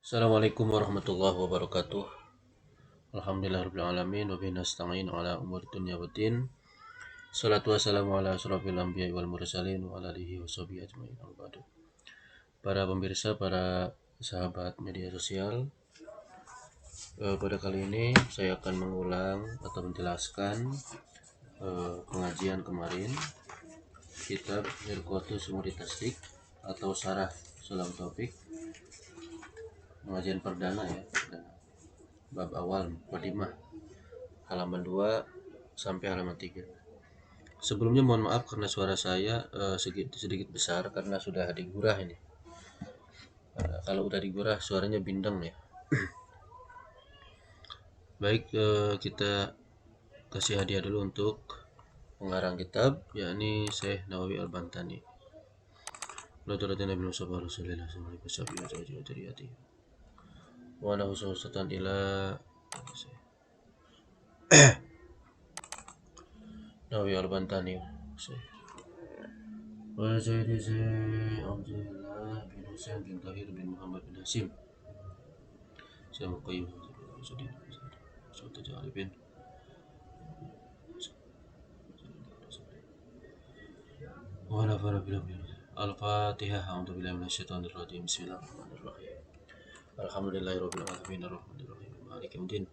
Assalamualaikum warahmatullahi wabarakatuh. Alhamdulillahirabbil alamin wa bihi nasta'in ala umuri dunya waddin. Shalatu wassalamu ala asyrofil anbiya'i wal mursalin wa ala alihi washabihi ajmain. Para pemirsa, para sahabat media sosial, pada kali ini saya akan mengulang atau menjelaskan pengajian kemarin kitab Mirqatus Murid atau Syarah Sulam Taufik, pengajian perdana ya, bab awal mukadimah, halaman 2 sampai halaman 3. Sebelumnya mohon maaf karena suara saya sedikit besar karena sudah digurah ini. Kalau udah digurah suaranya bindeng ya. Baik, kita kasih hadiah dulu untuk pengarang kitab, yakni Syekh Nawawi Al-Bantani. Radhiyallahu Nabi Muhammad Rasulullah sallallahu alaihi wasallam wa ana khususatan ila Nawawi Al-Bantani. Wa Sayyidi Abdullah bin Husain bin Tahir bin Muhammad bin Hasim. Saya Muqayyim Suatu Jalibin. Wa nafara bil Al-Fatihah. A'udzu billahi minasyaitonir rajim. Bismillahirrahmanirrahim. Alhamdulillahirabbil alamin arrahmanir rahim maliki yaumiddin.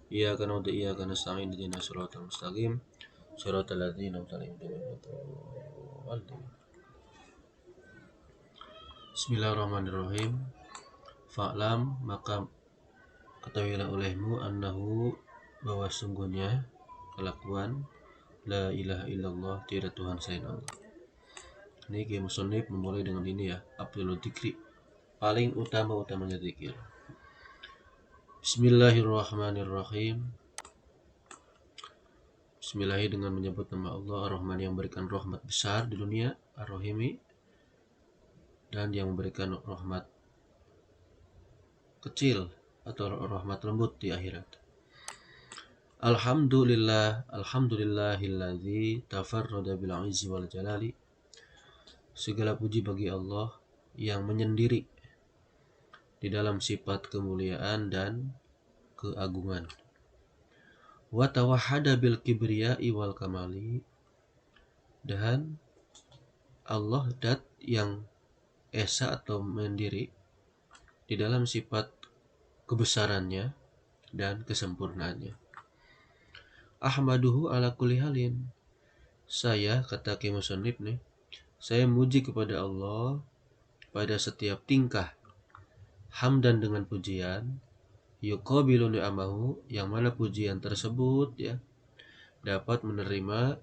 Iyyaka na'budu wa iyyaka nasta'in ihdinas siratal mustaqim siratal ladzina an'amta 'alaihim. Bismillahirrahmanirrahim. Fa'lam, maka ketahuilah olehmu annahu, bahwa sungguhnya kelakuan la ilaha illallah, tiada Tuhan selain Allah. Ini Kiai Musonib memulai dengan ini ya, Abdul Dzikri, paling utamanya zikir. Bismillahirrahmanirrahim. Bismillahi, dengan menyebut nama Allah Ar-Rahman, yang memberikan rahmat besar di dunia, Ar-Rahimi, dan yang memberikan rahmat kecil atau rahmat lembut di akhirat. Alhamdulillahilladzi tafarrada bil 'izzi wal jalali. Segala puji bagi Allah yang menyendiri di dalam sifat kemuliaan dan keagungan. Wa tawahhada bil kibriya'i wal kamali. Dan Allah dat yang esa atau mandiri di dalam sifat kebesarannya dan kesempurnaannya. Ahmaduhu ala kulli halin. Saya, kata Kiai Musonib nih, saya muji kepada Allah pada setiap tingkah. Hamdan, dengan pujian, yuqabilu ni'amahu, yang mana pujian tersebut ya dapat menerima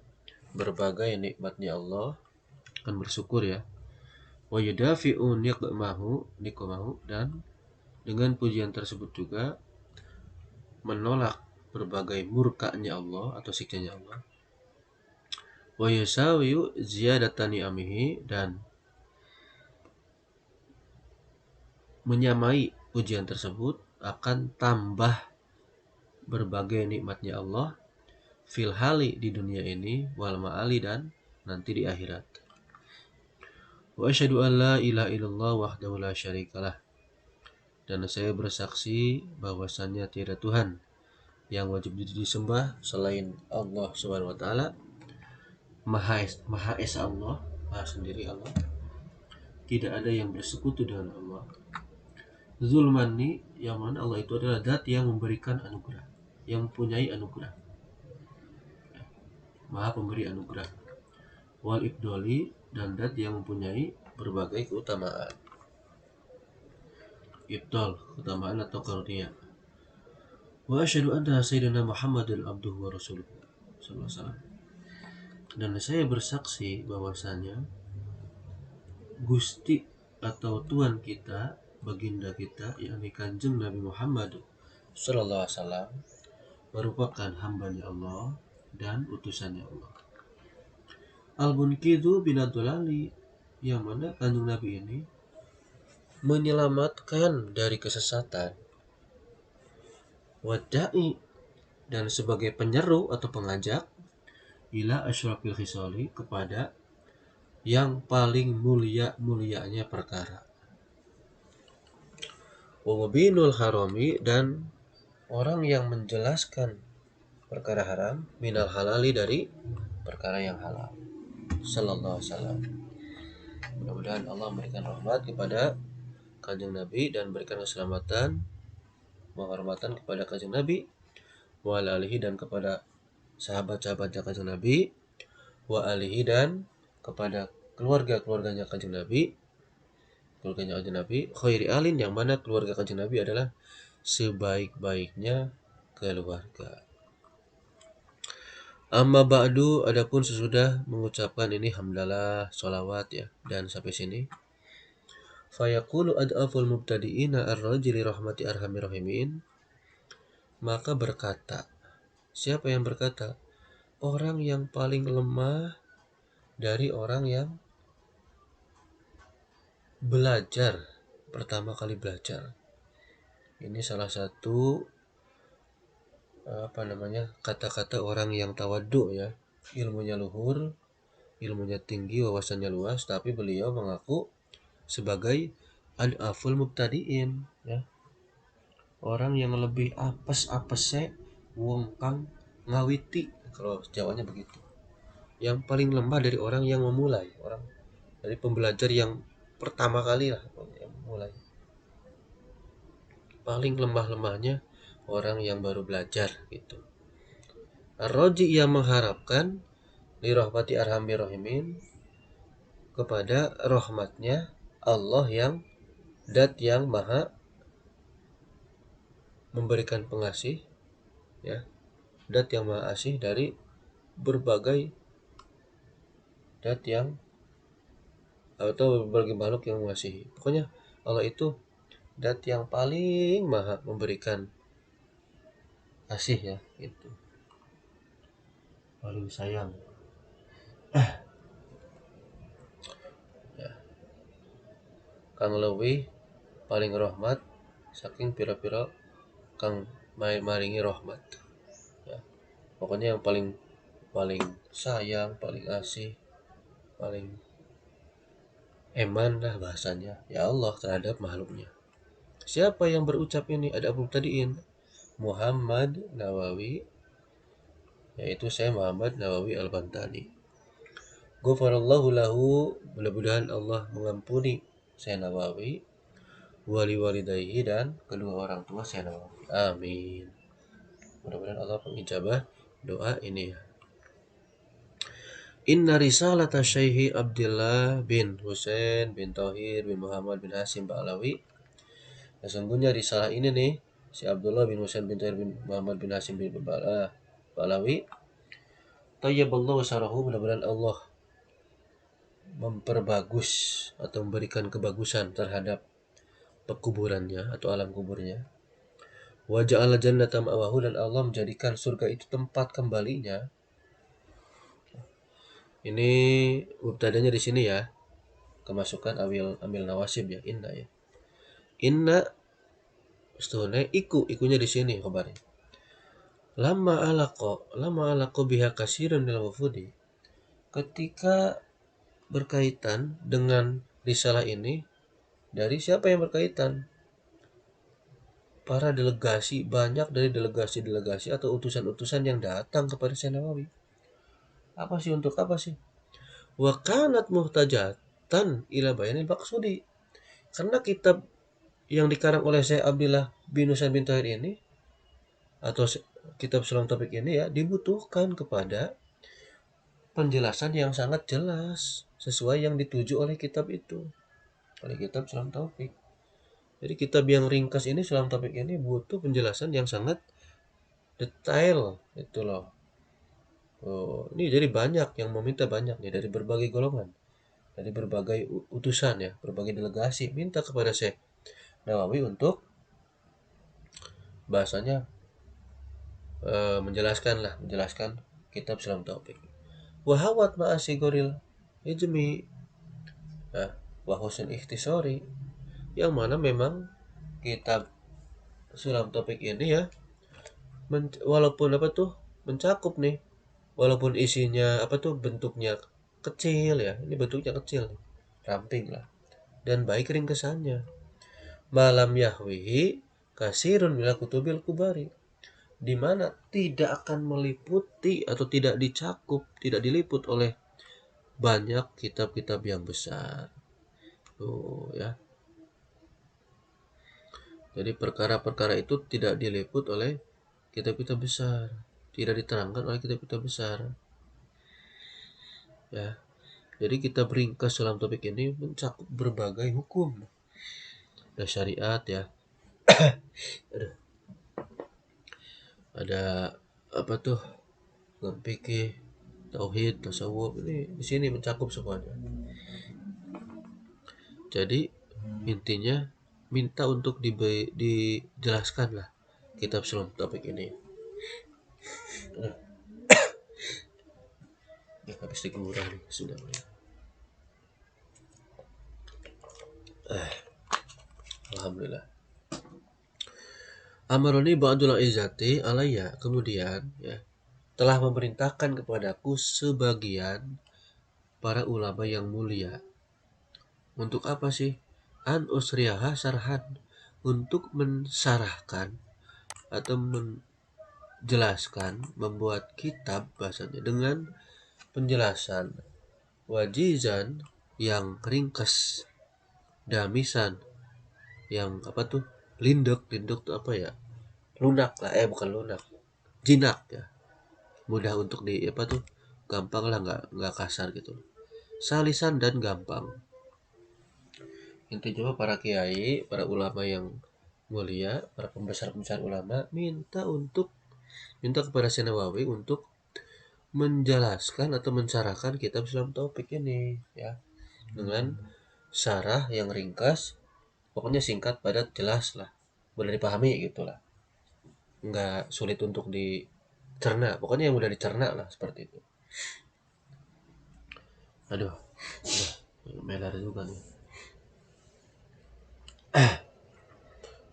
berbagai nikmatnya Allah, akan bersyukur ya. Wa yudafi'u niqmahu, dan dengan pujian tersebut juga menolak berbagai murkanya Allah atau siksanya Allah. Wa yusawiyu ziyadatani amihi, dan menyamai pujian tersebut akan tambah berbagai nikmatnya Allah fil hali, di dunia ini, wal ma'ali, dan nanti di akhirat. Wa asyhadu an la ilaha illallah wahdahu la syarikalah, dan saya bersaksi bahwasannya tiada Tuhan yang wajib disembah selain Allah Subhanahu wa taala. Maha Esa Allah, Maha sendiri Allah. Tidak ada yang bersekutu dengan Allah. Zulmani, yang mana Allah itu adalah zat yang memberikan anugerah, yang mempunyai anugerah, Maha pemberi anugerah. Wal ibdoli, dan zat yang mempunyai berbagai keutamaan. Ibdol, keutamaan atau karunia. Wa asyhadu anna sayyidina Muhammadin abduhu wa rasuluhu sallallahu alaihi wasallam. Dan saya bersaksi bahwasanya Gusti atau Tuhan kita, baginda kita, yakni Kanjeng Nabi Muhammad sallallahu alaihi wasallam, merupakan hambanya Allah dan utusannya Allah. Al-Munqidhu binadulali, yang mana Kanjeng Nabi ini menyelamatkan dari kesesatan. Wada'i, dan sebagai penyeru atau pengajak, ila asyrafil khisali, kepada yang paling mulianya perkara. wa mubinul harami, dan orang yang menjelaskan perkara haram, minal halali, dari perkara yang halal. Sallallahu alaihi wasallam. Mudah-mudahan Allah memberikan rahmat kepada Kanjeng Nabi dan berikan keselamatan, penghormatan kepada Kanjeng Nabi, wa alihi, dan kepada sahabat-sahabatnya Kanjeng Nabi, wa alihi, dan kepada keluarga-keluarganya Kanjeng Nabi, keluarganya Kanjeng Nabi, khairi alin, yang mana keluarga Kanjeng Nabi adalah sebaik-baiknya keluarga. Amma ba'du, adapun sesudah mengucapkan ini hamdalah, sholawat ya, dan sampai sini, fayaqulu ad'aful mubtadi'ina ar-rajili rahmati arhamir rahimin, maka berkata, siapa yang berkata? Orang yang paling lemah dari orang yang belajar, pertama kali belajar. Ini salah satu kata-kata orang yang tawadhu ya. Ilmunya luhur, ilmunya tinggi, wawasannya luas, tapi beliau mengaku sebagai ad'aful mubtadi'in ya. Orang yang lebih apes-apese wong kang ngawiti, kalau Jawanya begitu. Yang paling lemah dari orang yang memulai, orang dari pembelajar yang pertama kali lah yang mulai. Paling lemah-lemahnya orang yang baru belajar gitu. Ar-Raji yang mengharapkan li rahmati arhamir rahimin, kepada rahmatnya Allah yang dat yang maha memberikan pengasih ya, dat yang maha asih dari berbagai dat yang atau berbagai makhluk yang mengasihi. Pokoknya Allah itu dat yang paling maha memberikan kasih ya, itu paling sayang ya. Kang leuwih paling rahmat saking pira-pira kang maringi rahmat ya. Pokoknya yang paling paling sayang, paling asih, paling eman lah bahasanya ya Allah terhadap makhluknya. Siapa yang berucap ini? Ada Abu Tadiin Muhammad Nawawi, yaitu saya Muhammad Nawawi Al-Bantani. Ghafarallahu lahu, mudah-mudahan Allah mengampuni saya Nawawi, wali walidayhi, dan kedua orang tua saya Nawawi. Amin. Mudah-mudahan Allah mengijabah doa ini ya. Inna risalata Syekh Abdullah bin Husain bin Tauhid bin Muhammad bin Hasim Ba'alawi, sesungguhnya risalah ini nih, si Abdullah bin Husain bin Tauhid bin Muhammad bin Hasim bin Ba'alawi, tayyiballahu sarahu, mudah-mudahan Allah memperbagus atau memberikan kebagusan terhadap pekuburannya atau alam kuburnya. Wa ja'ala jannata ma'wahu, dan Allah menjadikan surga itu tempat kembalinya. Ini mubtadanya di sini ya. Kemasukan amil nawasib ya, inna ya. Inna setune ikunya di sini khabarnya. Lama alaqo biha kasiran minal wufudi. Ketika berkaitan dengan risalah ini, dari siapa yang berkaitan? Para delegasi, banyak dari delegasi-delegasi atau utusan-utusan yang datang kepada Syekh Nawawi. Apa sih, untuk apa sih? Wa kanat muhtajatan ila bayanil maqsudi. Karena kitab yang dikarang oleh Syekh Abdullah bin Husain bin Tauhid ini, atau kitab Salam Topik ini ya, dibutuhkan kepada penjelasan yang sangat jelas sesuai yang dituju oleh kitab itu, oleh kitab Salam Taufik. Jadi kitab yang ringkas ini, Salam Taufik ini, butuh penjelasan yang sangat detail itu loh. Oh, ini jadi banyak yang meminta, banyak nih dari berbagai golongan, dari berbagai utusan ya, berbagai delegasi minta kepada Syekh Nawawi untuk bahasanya menjelaskan kitab Salam Taufik. Wahawat ma'asigoril ijmi wa husn ikhtisari, yang mana memang kitab Salam Taufik ini ya, walaupun mencakup nih, walaupun isinya bentuknya kecil ya, ini bentuknya kecil, ramping lah, dan baik ringkesannya. malam yahwihi kasirun minal kutubil kubari, di mana tidak akan meliputi atau tidak dicakup, tidak diliput oleh banyak kitab-kitab yang besar. Tuh ya. Jadi perkara-perkara itu tidak diliput oleh kitab-kitab besar, tidak diterangkan oleh kitab-kitab besar. Ya. Jadi kita beringkas dalam topik ini mencakup berbagai hukum. Ada syariat ya. Ada apa tuh? Fikih, tauhid, tasawuf, ini di sini mencakup semuanya. Jadi intinya minta untuk dijelaskan lah kitab sebelum topik ini. Ya, habis digurah nih sudah. Alhamdulillah. Amaroni ba'dul izzati alayya, kemudian ya telah memerintahkan kepadaku sebagian para ulama yang mulia. Untuk apa sih? An usriyaha sarhan, untuk mensarahkan atau menjelaskan, membuat kitab bahasanya dengan penjelasan wajizan yang ringkas, damisan yang apa tuh, linduk tuh apa ya, lunak lah, bukan lunak, jinak ya, mudah untuk di apa tuh, gampang lah, nggak kasar gitu, salisan dan gampang. Intinya para kiai, para ulama yang mulia, para pembesar ulama minta kepada Syekh Nawawi untuk menjelaskan atau mensyarahkan kitab Islam topik ini ya, dengan syarah yang ringkas, pokoknya singkat, padat, jelas lah, mudah dipahami gitulah, nggak sulit untuk dicerna, pokoknya yang mudah dicerna lah, seperti itu. Aduh, udah melar juga nih.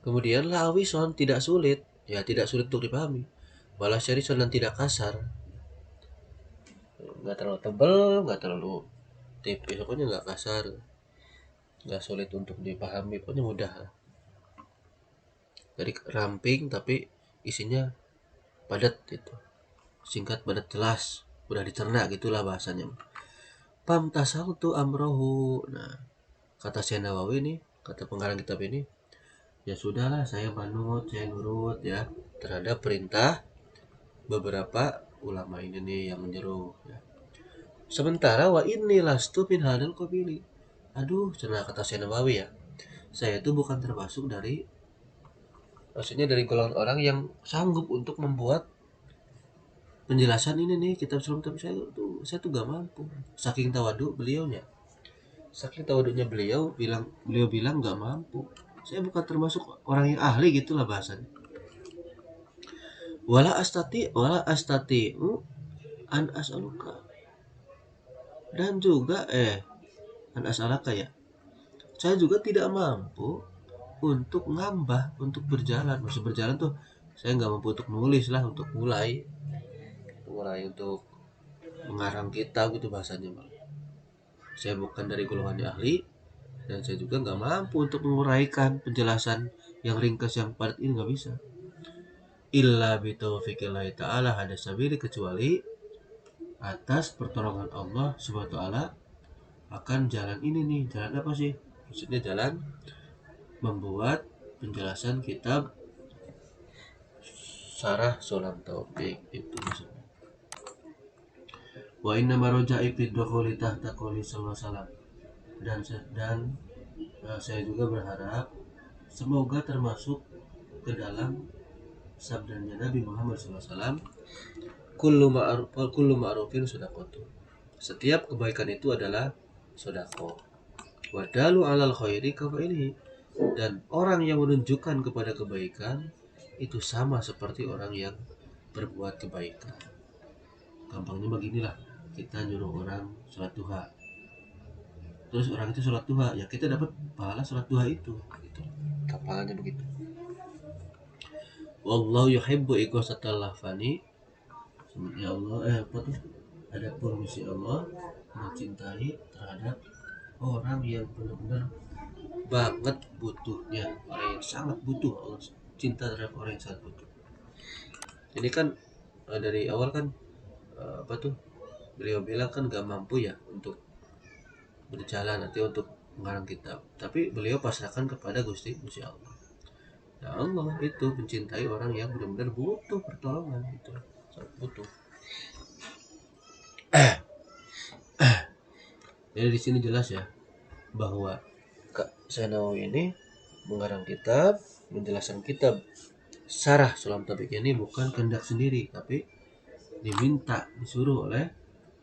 Kemudian lawison, tidak sulit, ya tidak sulit untuk dipahami, malah syarison dan tidak kasar, nggak terlalu tebel, nggak terlalu tipis, pokoknya nggak kasar, nggak sulit untuk dipahami, pokoknya mudah lah. Jadi ramping tapi isinya padat gitu, singkat, padat, jelas, mudah dicerna gitulah bahasanya. Pam tasal tu amrohu. Nah, kata Syekh Nawawi ini, kata pengarang kitab ini, ya sudahlah, saya manut, saya nurut ya terhadap perintah beberapa ulama ini nih yang menyeru ya. Sementara wa inni lastu min hadal qabili. Aduh, cenah kata Syekh Nawawi ya, saya itu bukan termasuk dari, maksudnya dari golongan orang yang sanggup untuk membuat penjelasan ini nih kitab sebelum, tapi saya tuh gak mampu. Saking tawadunya beliau bilang gak mampu. Saya bukan termasuk orang yang ahli gitulah bahasanya. Wala astati an as'aluka, dan juga an as'alaka ya, saya juga tidak mampu untuk ngambah, untuk berjalan. Maksud berjalan tuh saya nggak mampu untuk nulis lah, untuk mulai untuk mengarang kitab gitu bahasanya. Saya bukan dari golongan ahli, dan saya juga nggak mampu untuk menguraikan penjelasan yang ringkas, yang padat ini nggak bisa. Illa bitaufiqillahi ta'ala hada sabili, kecuali atas pertolongan Allah subhanahu wa ta'ala akan jalan ini nih. Jalan apa sih? Maksudnya jalan membuat penjelasan kitab Syarah Sulam Taufik itu maksudnya. Wa inna maroja'i fid dukhuli tahta qouli sallallahu alaihi wasallam, dan saya juga berharap semoga termasuk ke dalam sabdanya Nabi Muhammad SAW, kullu ma'rufin sedaqatu, setiap kebaikan itu adalah sedekah. Wadalu alal khairi kafailihi, dan orang yang menunjukkan kepada kebaikan itu sama seperti orang yang berbuat kebaikan. Gampangnya beginilah, kita nyuruh orang sholat duha, terus orang itu sholat duha, ya kita dapat pahala sholat duha itu gitu. Gampangnya begitu. Wallahu yuhibbu iqasatal lahfani, ya Allah apa tuh, adapun misi Allah mencintai terhadap orang yang benar-benar banget butuhnya, orang yang sangat butuh Allah, cinta terhadap orang yang sangat butuh. Ini kan dari awal kan apa tuh, beliau bilang kan gak mampu ya untuk berjalan nanti untuk mengarang kitab, tapi beliau pasrahkan kepada Gusti Gusti Allah. Nah, Allah itu mencintai orang yang benar-benar butuh pertolongan, itu sangat butuh. Jadi di sini jelas ya bahwa Kak Nawawi ini mengarang kitab, menjelaskan kitab Syarah Sulam Tabiq ini bukan kehendak sendiri, tapi diminta, disuruh oleh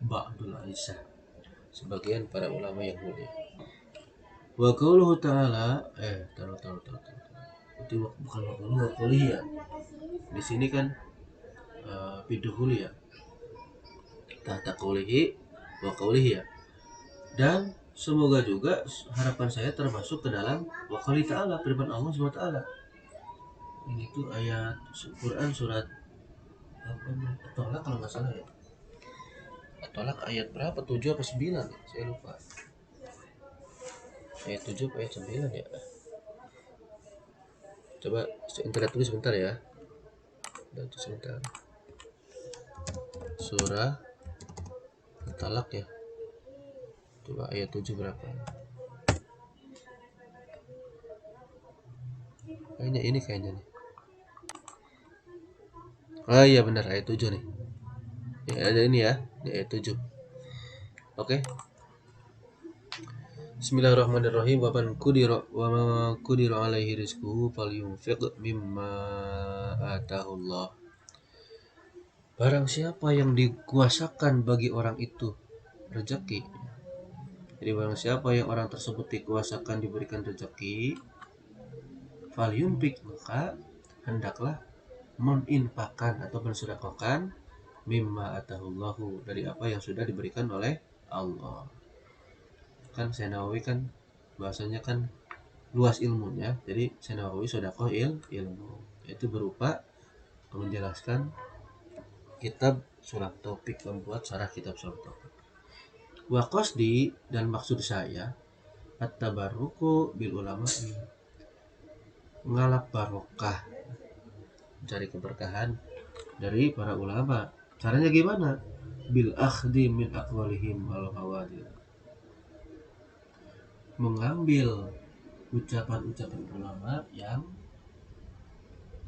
Ba'dul Aisyah, sebagian para ulama yang mulia. Wa qauluhu ta'ala itu bukan wa qauluhu, wa qaulihi ya. Di sini kan biduhul ya. Tahta qaulihi wa qaulihi ya. Dan semoga juga harapan saya termasuk ke dalam wa qauli ta'ala, firman Allah SWT. Ini tuh ayat Quran surat At-Tolak kalau nggak salah ya. At-Tolak ayat berapa? 7 apa 9? Saya lupa. Ayat 7 ayat 9 ya. Coba internet dulu sebentar ya. Dan sebentar. Surah At-Talaq ya. Coba ayat 7 berapa? Kayaknya ini kayaknya nih. Oh iya benar, ayat 7 nih. Ya ada ini ya, di ayat 7. Oke. Bismillahirrahmanirrahim. Wa man qudira alaihi rizquhu falyunfiq mimma atahullah. Barang siapa yang dikuasakan bagi orang itu rezeki. Jadi barang siapa yang orang tersebut dikuasakan, diberikan rezeki, falyunfiq, maka hendaklah meninfakkan atau mensedekahkan mimma atahullahu, dari apa yang sudah diberikan oleh Allah. Kan Nawawi kan bahasanya kan luas ilmunya, jadi Nawawi sedekah ilmu, yaitu berupa menjelaskan kitab Sulam Tabiq, membuat syarah kitab Sulam Tabiq. Wa qasdi, dan maksud saya at-tabarruku bil ulama, ngalap barokah, mencari keberkahan dari para ulama. Caranya gimana? Bil akhdi min aqwalihim al hawadith, mengambil ucapan-ucapan ulama yang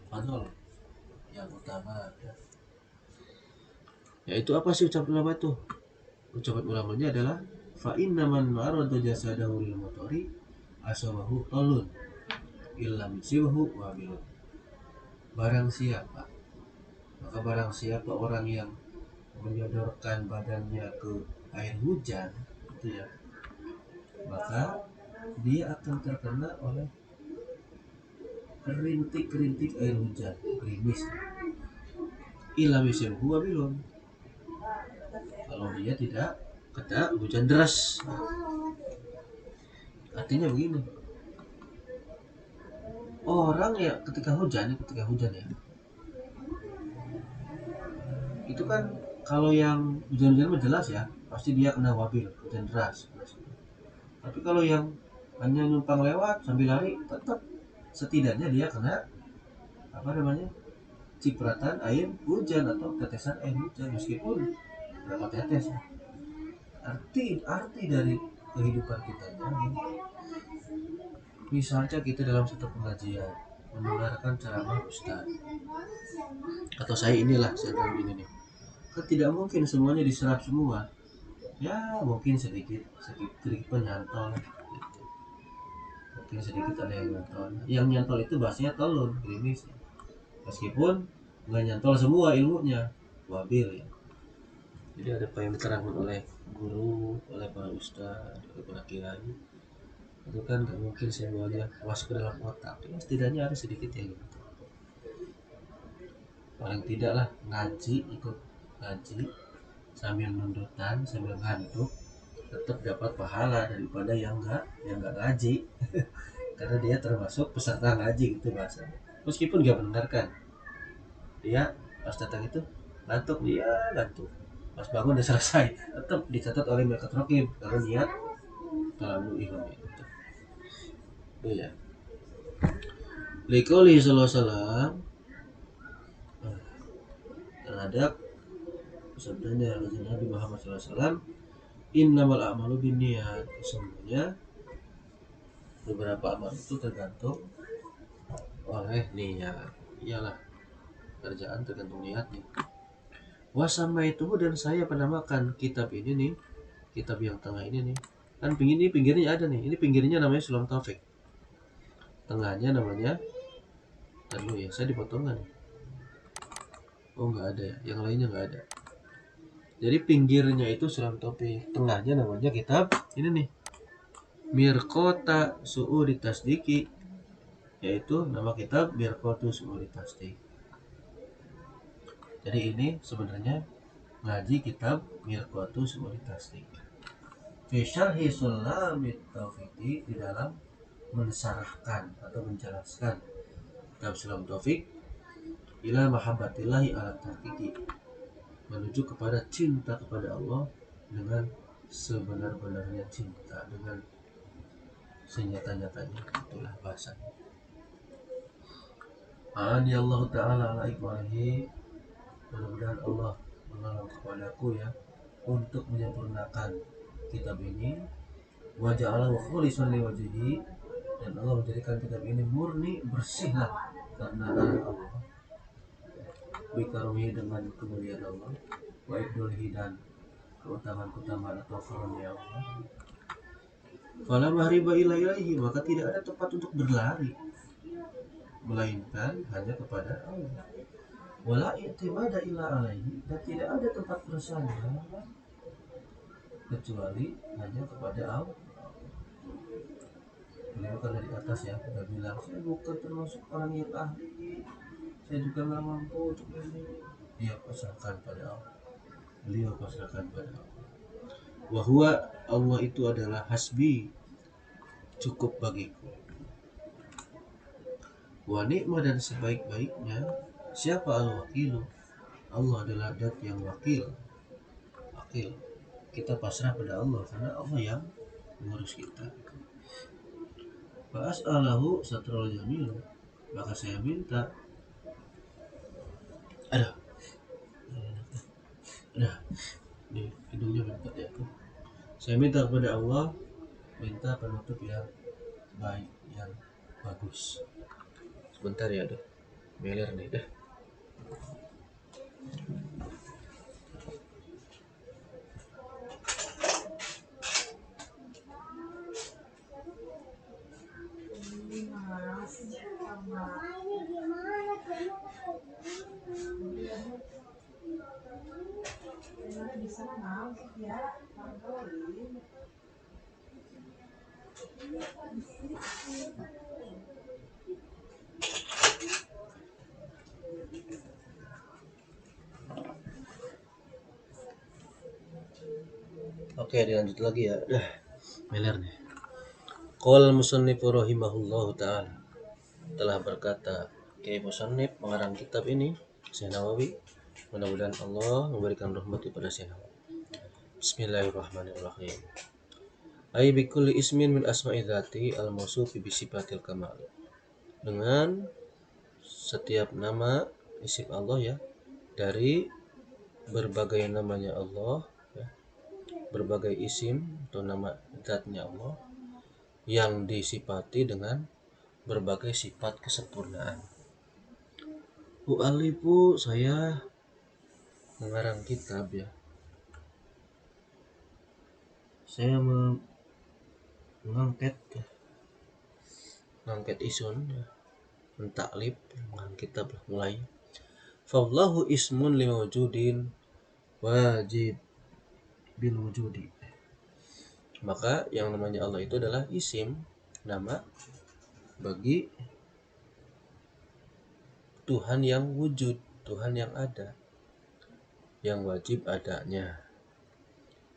fadol, yang utama. Yaitu apa sih ucapan ulama itu? Ucapan ulamanya adalah fa inna man arada jasadahu lil motori asabahu talun illam sibahu wabilun. Barang siapa orang yang menyodorkan badannya ke air hujan, itu ya, maka dia akan terkena oleh rintik-rintik air hujan, gerimis. Illam sibahu wabilun, kalau dia tidak kena hujan deras. Artinya begini, orang ya ketika hujan ya, itu kan kalau yang hujan-hujan jelas ya pasti dia kena wabil, hujan deras. Tapi kalau yang hanya numpang lewat sambil lari, tetap setidaknya dia kena cipratan air hujan atau tetesan air hujan, meskipun berapa tetes. Arti dari kehidupan kita ini, misalnya kita dalam satu pengajian mendengarkan ceramah ustaz, atau saya dalam ini nih, kan tidak mungkin semuanya diserap semua ya, mungkin sedikit penyantol gitu. Mungkin sedikit ada yang nyantol itu bahasanya tolong gerimis, meskipun nggak nyantol semua ilmunya, wabil ya. Jadi ada apa yang diterangkan oleh guru, oleh para ustaz, oleh para kiai, itu kan nggak mungkin semuanya masuk ke dalam otak ya, setidaknya ada sedikit yang gitu. Paling tidak lah ikut ngaji sambil nundutan, sambil ngantuk, tetap dapat pahala daripada yang nggak ngaji. Karena dia termasuk peserta ngaji gitu bahasanya, meskipun nggak mendengarkan. Dia pas datang itu ngantuk, pas bangun udah selesai, tetap dicatat oleh malaikat raqib karena niat terlalu ihram itu. Itu ya. Liqouli sallallahu alaihi wasallam, terhadap sabdanya Nabi Muhammad sallallahu alaihi wasallam, innamal a'malu binniyat. Sesungguhnya beberapa amal itu tergantung oleh niat. Iyalah, kerjaan tergantung niatnya. Wasama itu, dan saya penamakan kitab ini nih, kitab yang tengah ini nih, kan pinggirnya ada nih, ini pinggirnya namanya Sulam Taufik, tengahnya namanya, dulu ya saya dipotong kan, oh nggak ada ya, yang lainnya nggak ada. Jadi pinggirnya itu Sulam Taufik, tengahnya namanya kitab ini nih, Mirqota Su'udi Tasdiki, yaitu nama kitab Mirqota Su'udi Tasdik. Jadi ini sebenarnya ngaji kitab Mirqota Su'udi Tasdik. Fi syarhi Sulamit Taufiqi, di dalam mensarahkan atau menjelaskan kitab Sulam Taufik, ila mahabbatillahi ala tahqiqi, menuju kepada cinta kepada Allah dengan sebenar-benarnya cinta, dengan senyata-nyatanya, itulah bahasanya. Ani Allah Ta'ala ala ikhwanihi, mudah-mudahan Allah menolong kepadaku ya untuk menyempurnakan kitab ini, wa ja'alahu khalisan liwajhihi, dan Allah menjadikan kitab ini murni, bersihlah karena Allah, bikarumihi, dengan kemuliaan Allah, wa ibdulhi, dan keutamaan-keutamaan atau karunia Allah. Fala mahriba ilaihi, maka tidak ada tempat untuk berlari melainkan hanya kepada Allah. Wala i'timada illa alaihi, dan tidak ada tempat bersandar kecuali hanya kepada Allah. Beliau kan dari atas ya, sudah bilang, saya bukan termasuk orang yang ahli, saya juga nggak mampu untuk ini. Dia pasrahkan pada Allah. Beliau pasrahkan pada Allah. Wahwa, Allah itu adalah hasbi, cukup bagiku. Wa ni'mah, dan sebaik-baiknya. Siapa al-wakilu? Allah adalah dat yang wakil. Kita pasrah pada Allah karena Allah yang mengurus kita. Fa as'alahu satrul jamil, maka saya minta, ada di hidungnya bentar ya. Saya minta kepada Allah, minta penutup yang baik, yang bagus. Sebentar ya, deh, meler nih dah. Oke, dilanjut lagi ya. Meler nih. Qala musannifu rahimahullahu ta'ala, telah berkata Kiai Musannif pengarang kitab ini, Syekh Nawawi, mudah-mudahan Allah memberikan rahmat kepada Syekh Nawawi. Bismillahirrahmanirrahim. Ai bikulli ismin min asma'i dzati al-mausufi bi sifatil kamal, dengan setiap nama isim Allah ya, dari berbagai namanya Allah ya, berbagai isim atau nama zatnya Allah yang disifati dengan berbagai sifat kesempurnaan. U'alifu, saya mengarang kitab ya, saya mengangkat isun ya, mentaklif, mengarang kitab mulai. Fallahu ismun limawjudin wajib bil wujudi, maka yang namanya Allah itu adalah isim, nama bagi Tuhan yang wujud, Tuhan yang ada, yang wajib adanya.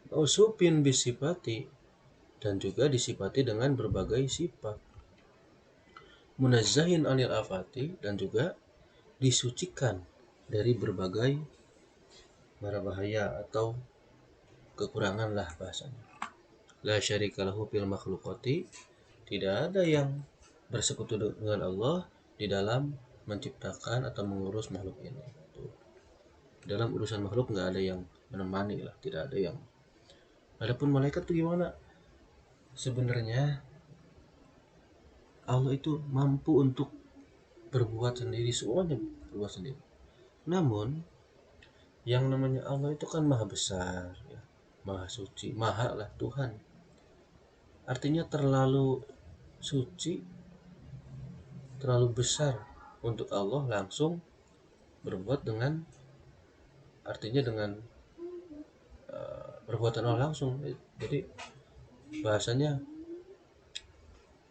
Mausufin bisifati, dan juga disifati dengan berbagai sifat. Munazzahin anil afati, dan juga disucikan dari berbagai mara bahaya atau kekurangan lah bahasanya. La syarika lahu fil makhluqati, tidak ada yang bersekutu dengan Allah di dalam menciptakan atau mengurus makhluk ini. Tuh. Dalam urusan makhluk nggak ada yang menemani lah, tidak ada yang. Adapun malaikat tuh gimana? Sebenarnya Allah itu mampu untuk berbuat sendiri, semuanya berbuat sendiri. Namun yang namanya Allah itu kan maha besar, ya, maha suci, maha lah Tuhan. Artinya terlalu suci, terlalu besar untuk Allah langsung berbuat dengan, artinya dengan perbuatan Allah langsung. Jadi bahasanya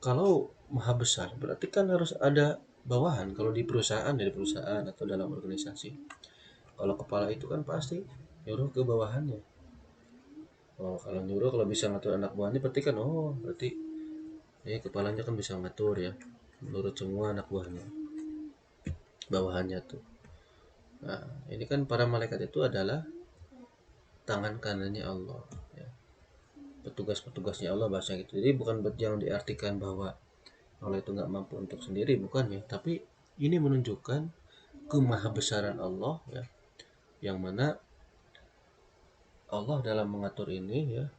kalau maha besar berarti kan harus ada bawahan. Kalau di perusahaan, dari perusahaan atau dalam organisasi, kalau kepala itu kan pasti nyuruh ke bawahannya. Oh, kalau nyuruh, kalau bisa ngatur anak buahnya berarti kan, oh berarti kepalanya kan bisa ngatur ya, menurut semua anak buahnya, bawahannya tuh. Nah, ini kan para malaikat itu adalah tangan kanannya Allah, ya. Petugas-petugasnya Allah bahasa gitu. Jadi bukan yang diartikan bahwa Allah itu nggak mampu untuk sendiri, bukan ya. Tapi ini menunjukkan kemahabesaran Allah, ya, yang mana Allah dalam mengatur ini, ya.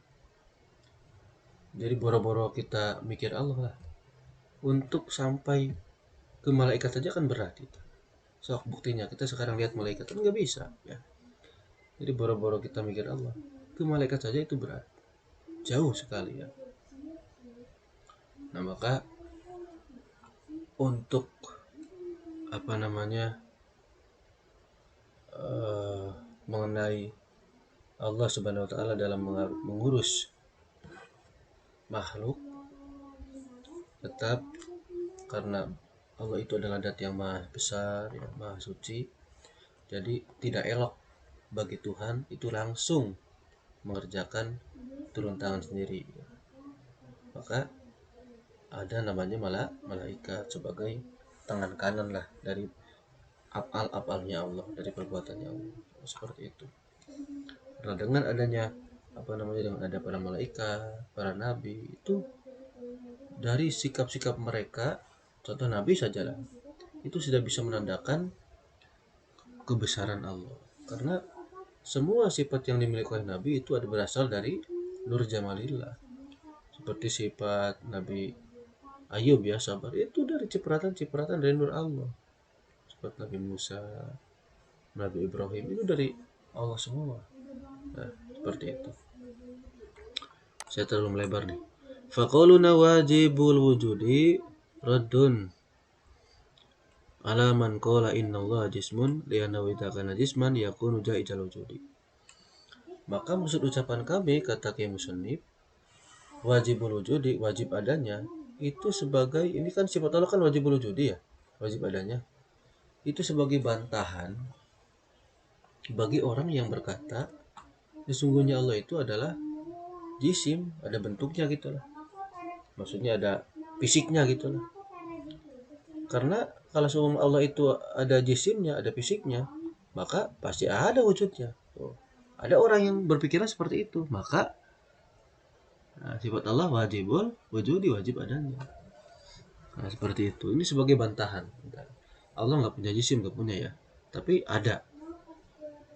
Jadi boro-boro kita mikir Allah lah. Untuk sampai ke malaikat saja kan berat itu. So buktinya kita sekarang lihat malaikat kan nggak bisa, ya. Jadi boro-boro kita mikir Allah, ke malaikat saja itu berat, jauh sekali ya. Nah maka untuk apa namanya mengenai Allah Subhanahu Wa Taala dalam mengurus makhluk, tetap karena Allah itu adalah zat yang maha besar, ya, maha suci. Jadi tidak elok bagi Tuhan itu langsung mengerjakan turun tangan sendiri. Maka ada namanya malaikat sebagai tangan kanan lah dari afal-afalnya Allah, dari perbuatannya Allah, seperti itu. Nah dengan adanya dengan ada para malaikat, para nabi itu, dari sikap-sikap mereka, contoh nabi sajalah, itu sudah bisa menandakan kebesaran Allah. Karena semua sifat yang dimiliki oleh nabi itu ada berasal dari Nur Jamalillah. Seperti sifat Nabi Ayub, ya, sabar, itu dari cipratan-cipratan dari Nur Allah. Seperti Nabi Musa, Nabi Ibrahim, itu dari Allah semua. Nah, seperti itu. Saya terlalu melebar nih. Faqauluna wajibul wujudi raddun ala man qala innallaha jismun li'annahu idza kana jisman yakunu jaizal wujudi. Maka maksud ucapan kami, kata Kiai Musannif, wajibul wujudi, wajib adanya, itu sebagai, ini kan sifat Allah kan wajibul wujudi ya, wajib adanya. Itu sebagai bantahan bagi orang yang berkata sesungguhnya Allah itu adalah jisim, ada bentuknya gitulah. Maksudnya ada fisiknya gitulah. Karena kalau semua Allah itu ada jisimnya, ada fisiknya, maka pasti ada wujudnya. Tuh. Ada orang yang berpikiran seperti itu, maka sifat Allah wajibul wujudi, wajib adanya. Nah, seperti itu. Ini sebagai bantahan. Allah nggak punya jisim, nggak punya ya. Tapi ada.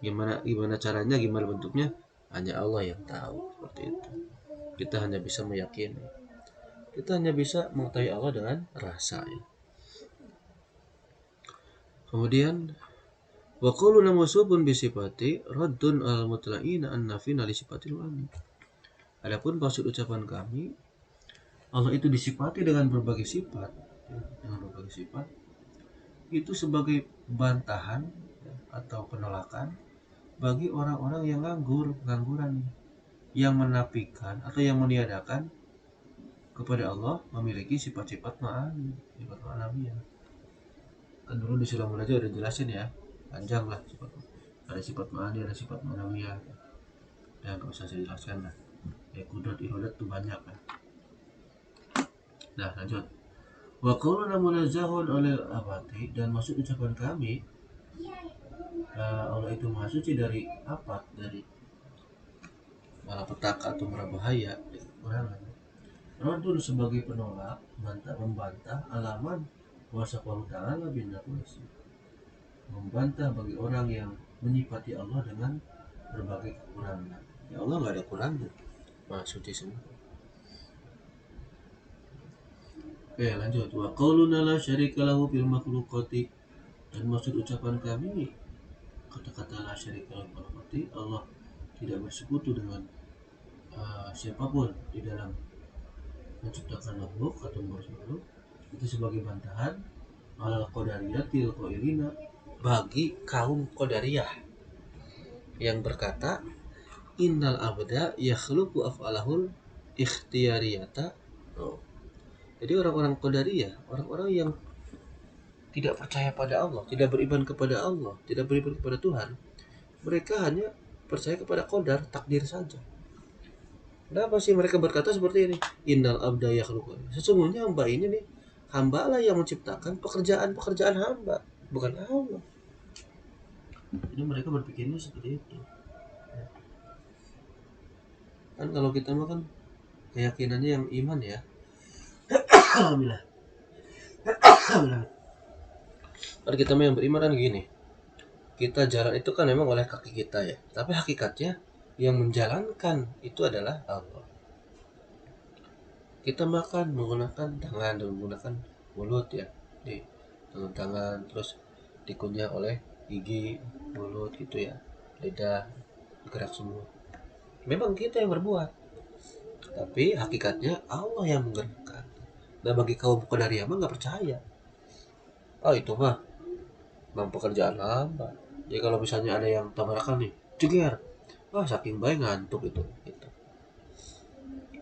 Gimana caranya, gimana bentuknya, hanya Allah yang tahu. Seperti itu. Kita hanya bisa meyakini. Kita hanya bisa mengetahui Allah dengan rasa ya. Kemudian wa qawluna mawsufun bi sifati raddun al mutla'ina an nafina li sifatil wali. Adapun maksud ucapan kami, Allah itu disifati dengan berbagai sifat, ya, dengan berbagai sifat, itu sebagai bantahan, ya, atau penolakan bagi orang-orang yang pengangguran, yang menafikan atau yang meniadakan kepada Allah memiliki sifat-sifat ma'ani, sifat ma'nawiyah. Kan dulu di Sulam aja udah jelasin ya, panjang lah sifat. Ada sifat ma'ani, ada sifat ma'nawiyah. Dan gak usah saya jelaskan lah. Ya kudrat irodat tuh banyak lah. Nah lanjut. Wa qawluna munazzahun oleh abati, dan maksud ucapan kami, Allah itu maha suci dari apa? Dari malapetaka atau marabahaya, dari kekurangan. Radun sebagai penolak, membantah alaman kuasa Allah Ta'ala bin naqsi, membantah bagi orang yang menyifati Allah dengan berbagai kekurangan. Ya Allah nggak ada kurangnya, Maha suci semua. Oke, lanjut. Wa qauluna la syarika lahu fil makhluqati, dan maksud ucapan kami kata-kata la syarika lahu fil makhluqati, Allah tidak bersekutu dengan siapapun di dalam menciptakan makhluk atau mengurus makhluk, itu sebagai bantahan alal qadariyatil qailina, bagi kaum qadariyah yang berkata innal abda yakhluqu af'alahul ikhtiyariyata. Oh. Jadi orang-orang qadariyah, orang-orang yang tidak percaya pada Allah, tidak beriman kepada Allah, tidak beriman kepada Tuhan, mereka hanya percaya kepada qadar, takdir saja. Kenapa sih mereka berkata seperti ini? Innal abda yakhluqu. Sesungguhnya hamba ini nih, hamba lah yang menciptakan pekerjaan-pekerjaan hamba, bukan Allah. Jadi mereka berpikirnya seperti itu. Kan kalau kita mah kan keyakinannya yang iman ya. Alhamdulillah. Kalau kita mah yang beriman kan gini. Kita jalan itu kan memang oleh kaki kita ya. Tapi hakikatnya yang menjalankan itu adalah Allah. Kita makan menggunakan tangan dan menggunakan mulut ya. Di tangan terus dikunyah oleh gigi, mulut gitu ya. Lidah bergerak semua. Memang kita yang berbuat. Tapi hakikatnya Allah yang menggerakkan. Nah bagi kaum qadariyah mah nggak percaya. Oh itu mah pekerjaan hamba. Jadi kalau misalnya ada yang tabrakan nih, ceger, wah saking baik ngantuk itu. Gitu.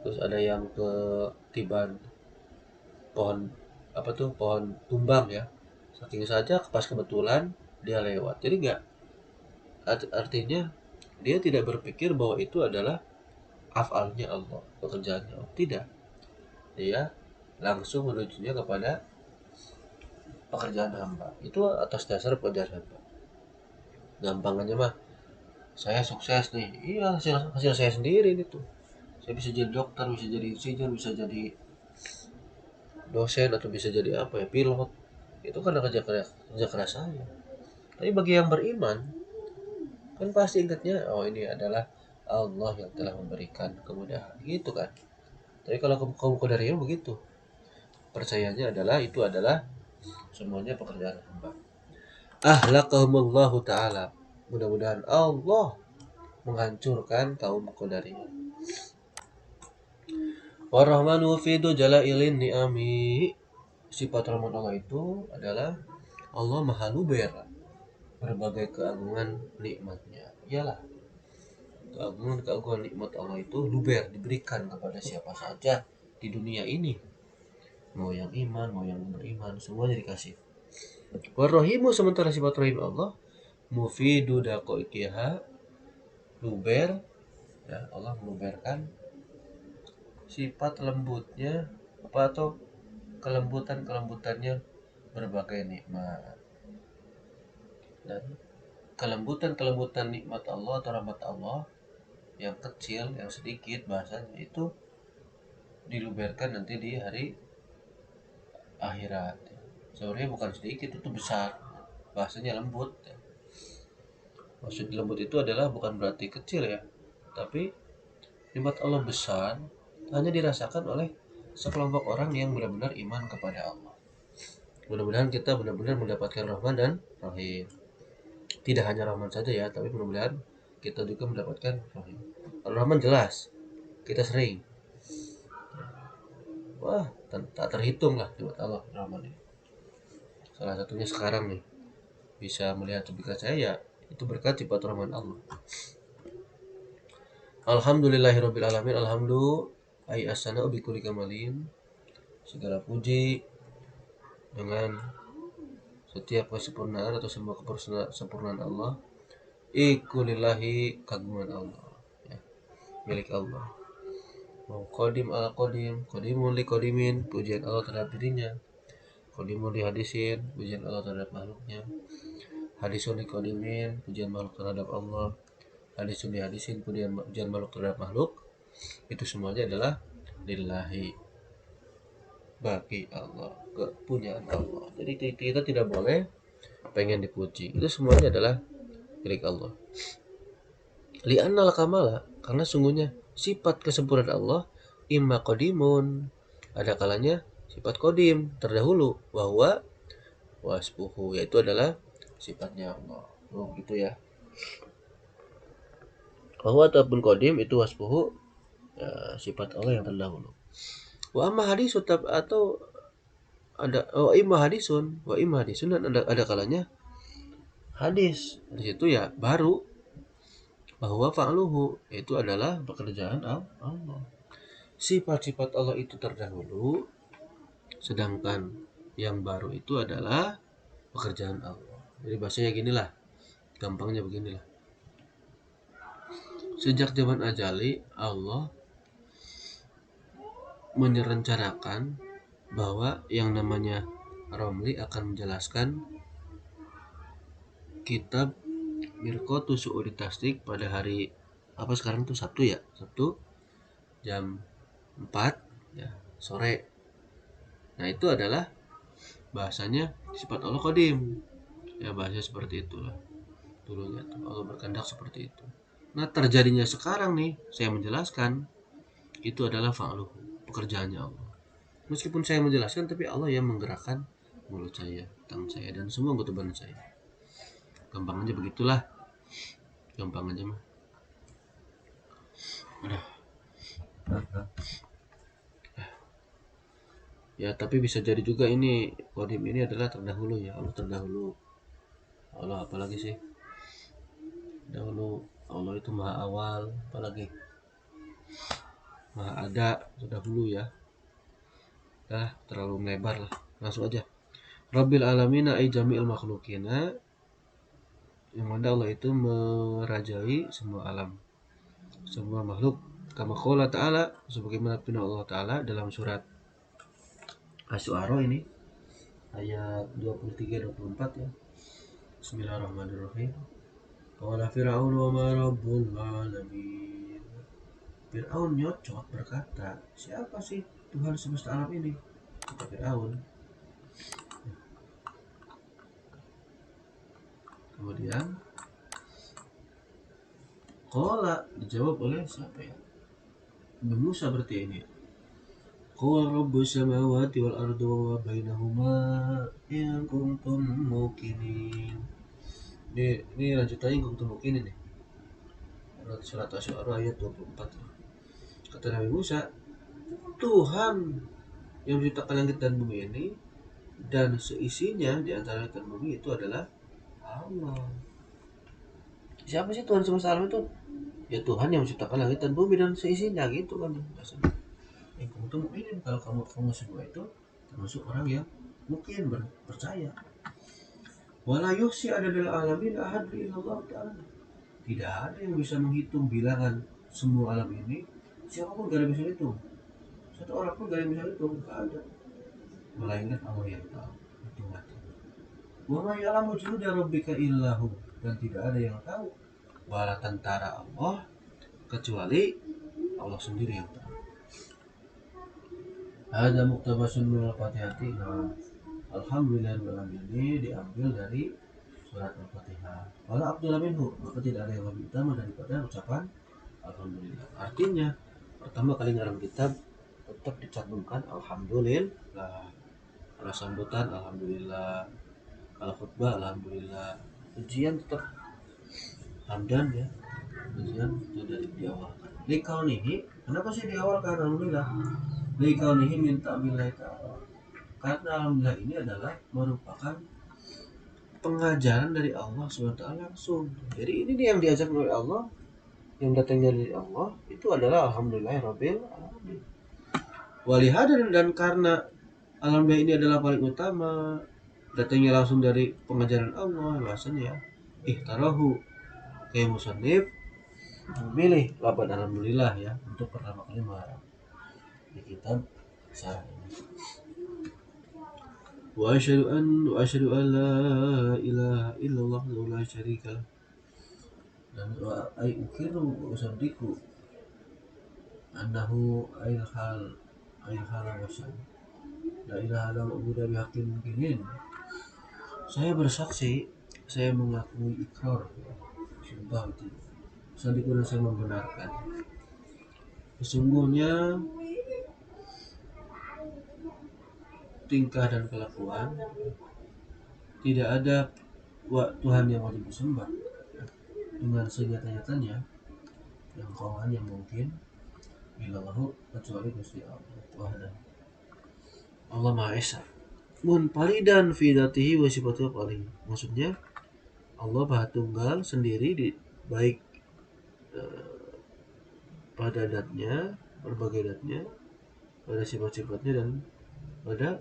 Terus ada yang ketiban pohon apa tuh pohon tumbang ya, saking saja pas kebetulan dia lewat. Jadi nggak artinya dia tidak berpikir bahwa itu adalah afalnya Allah, pekerjaannya Allah. Tidak, dia langsung menujunya kepada pekerjaan hamba. Itu atas dasar pekerjaan hamba. Gampangannya mah saya sukses nih, iya hasil saya sendiri itu. Saya bisa jadi dokter, bisa jadi insinyur, bisa jadi dosen, atau bisa jadi apa ya, pilot. Itu karena kerja keras saya. Tapi bagi yang beriman kan pasti ingatnya, oh ini adalah Allah yang telah memberikan kemudahan gitu kan. Tapi kalau kaum qadariyah begitu, percayanya adalah itu adalah semuanya pekerjaan hamba. Ahlakahumullahu ta'ala, mudah-mudahan Allah menghancurkan kaum qadariyah. Warahmanu fidu jalailin ni'ami, sifat rahmat Allah itu adalah Allah maha luber berbagai keagungan nikmatnya. Iyalah, keagungan nikmat Allah itu luber, diberikan kepada siapa saja di dunia ini. Mau yang iman, mau yang beriman, semuanya dikasih. Warrahimu, sementara sifat rahim Allah mufidu daqaiqiha, luber ya, Allah meluberkan sifat lembutnya apa atau kelembutannya berbagai nikmat. Dan kelembutan nikmat Allah atau rahmat Allah yang kecil, yang sedikit bahasanya itu diluberkan nanti di hari akhirat. Sebenarnya bukan sedikit, itu besar. Bahasanya lembut. Maksud lembut itu adalah bukan berarti kecil ya, tapi nikmat Allah besar hanya dirasakan oleh sekelompok orang yang benar-benar iman kepada Allah. Mudah-mudahan kita benar-benar mendapatkan rahman dan rahim. Tidak hanya rahman saja ya, tapi mudah-mudahan kita juga mendapatkan rahim. Rahman jelas, kita sering. Wah, tak terhitung lah nikmat Allah rahman ini. Salah satunya sekarang nih, bisa melihat dekat saya ya, itu berkat sifat rahman Allah. Alhamdulillahirabbil alamin. Alhamdulillah ay asana bi kulli kamalin, segala puji dengan setiap kesempurnaan atau semua kesempurnaan Allah. Ikulillahi, kagungan Allah ya, milik Allah. Mau qadim al qadim, qadimun li qadimin, pujian Allah terhadap dirinya. Qadimun li hadisin, pujian Allah terhadap makhluknya. Hadisun li qadimin, pujian makhluk terhadap Allah. Hadisun li hadisin, pujian makhluk terhadap makhluk. Itu semuanya adalah lillahi, bagi Allah, kepunyaan Allah. Jadi kita tidak boleh pengen dipuji. Itu semuanya adalah milik Allah. Li'annal kamala, karena sungguhnya sifat kesempurnaan Allah imma qadimun, ada kalanya sifat kodim terdahulu, bahwa waspuhu, yaitu adalah sifatnya Allah. Oh gitu ya. Bahwa ataupun kodim itu waspuhu, ya, sifat Allah yang terdahulu. Wa amma hadisun, atau ada wa imma hadisun, dan ada kalanya hadis. Di situ ya baru bahwa fa'luhu itu adalah pekerjaan Allah. Sifat-sifat Allah itu terdahulu, sedangkan yang baru itu adalah pekerjaan Allah. Jadi bahasanya ginilah, gampangnya beginilah. Sejak zaman ajali Allah merencanakan bahwa yang namanya Romli akan menjelaskan kitab Mirqatu Su'udi Tasdik pada hari apa sekarang tuh, Sabtu ya, Sabtu jam 4 ya, sore. Nah itu adalah bahasanya sifat Allah qadim ya, bahasa seperti itulah dulunya tuh Allah berkehendak seperti itu. Nah terjadinya sekarang nih saya menjelaskan itu adalah fa'luhu, pekerjaannya Allah. Meskipun saya menjelaskan, tapi Allah yang menggerakkan mulut saya, tangan saya, dan semua anggota badan saya. Gampang aja begitulah, gampang aja mah. Udah. Ya tapi bisa jadi juga ini qadim ini adalah terdahulu ya, Allah terdahulu. Allah apalagi sih, dahulu Allah itu maha awal, apalagi maha ada, terdahulu ya. Terlalu melebar lah, langsung aja. Rabbil alamina ay jami'il makhlukina, yang mana Allah itu merajai semua alam, semua makhluk. Kama qala ta'ala, sebagaimana firman Allah Ta'ala dalam surat Asy-Syu'ara ini ayat 23-24 ya. Bismillahirrahmanirrahim. Qala Fir'aun wa ma rabbul alamin. Fir'aun nyocot berkata, siapa sih Tuhan semesta alam ini? Kata Fir'aun. Kemudian qala dijawab oleh siapa ya? Nabi Musa berarti ini. Qala rabbus samawati wal ardi wa bainahuma in kuntum muqinin. Ini lanjutannya in kuntum muqinin nih. Surat Asy-Syu'ara ayat 24. Kata Nabi Musa, Tuhan yang menciptakan langit dan bumi ini dan seisinya di antara langit dan bumi itu adalah Allah. Siapa sih Tuhan semesta alam itu? Ya Tuhan yang menciptakan langit dan bumi dan seisinya, gitu kan. Yang kamu tuh mukminin, kalau kamu semua itu termasuk orang yang mungkin percaya. Wala yuhsi ada dalam alamin ahad illallah ta'ala. Tidak ada yang bisa menghitung bilangan semua alam ini. Siapapun gak ada yang bisa hitung. Satu orang pun gak ada yang bisa hitung, gak ada. Melainkan Allah yang tahu. Itu mati. Wa ma ya'lamu junuda rabbika illahu, dan tidak ada yang tahu bala tentara Allah kecuali Allah sendiri yang tahu. Ada muktabasun min al-Fatihati. Nah, alhamdulillah ini diambil dari surat Al-Fatihah. Wala Abdullah minhu, maka tidak ada yang lebih utama daripada ucapan alhamdulillah. Artinya pertama kali dalam kitab tetap dicantumkan alhamdulillah. Kalau sambutan alhamdulillah, kalau khutbah alhamdulillah, ujian tetap hamdan ya, ujian itu dari di awal. Likaunihi, kenapa sih di awal karena alhamdulillah? Likaunihi minta billahi ta'ala, karena alhamdulillah ini adalah merupakan pengajaran dari Allah SWT langsung. Jadi ini yang diajar oleh Allah, yang datangnya dari Allah itu adalah alhamdulillahirabbil alamin. Walihada, dan karena alhamdulillah ini adalah paling utama, datangnya langsung dari pengajaran Allah, bahasanya ihtarahu kayak musannif memilih lapan alhamdulillah ya untuk pertama kali mengarang di kitab syarah ini. Wa asyhadu an la ilaha illallah wa la syarika lah, dan ay ukiru wa usaddiqu annahu ayil hal wasan, La ilaha illallah bihaqqin mukminin. Saya bersaksi, saya mengakui ikrar, sumpah itu. Sadiqun saya membenarkan. Sesungguhnya tingkah dan kelakuan tidak ada Tuhan yang wajib disembah dengan senyata-nyatanya yang kauan yang mungkin illallahu kecuali Gusti Allah. Allah Maha Esa. Munfaridan fi dzatihi wa sifatihi paling. Maksudnya Allah Maha Tunggal sendiri di baik pada datnya, berbagai datnya, pada sifat-sifatnya dan pada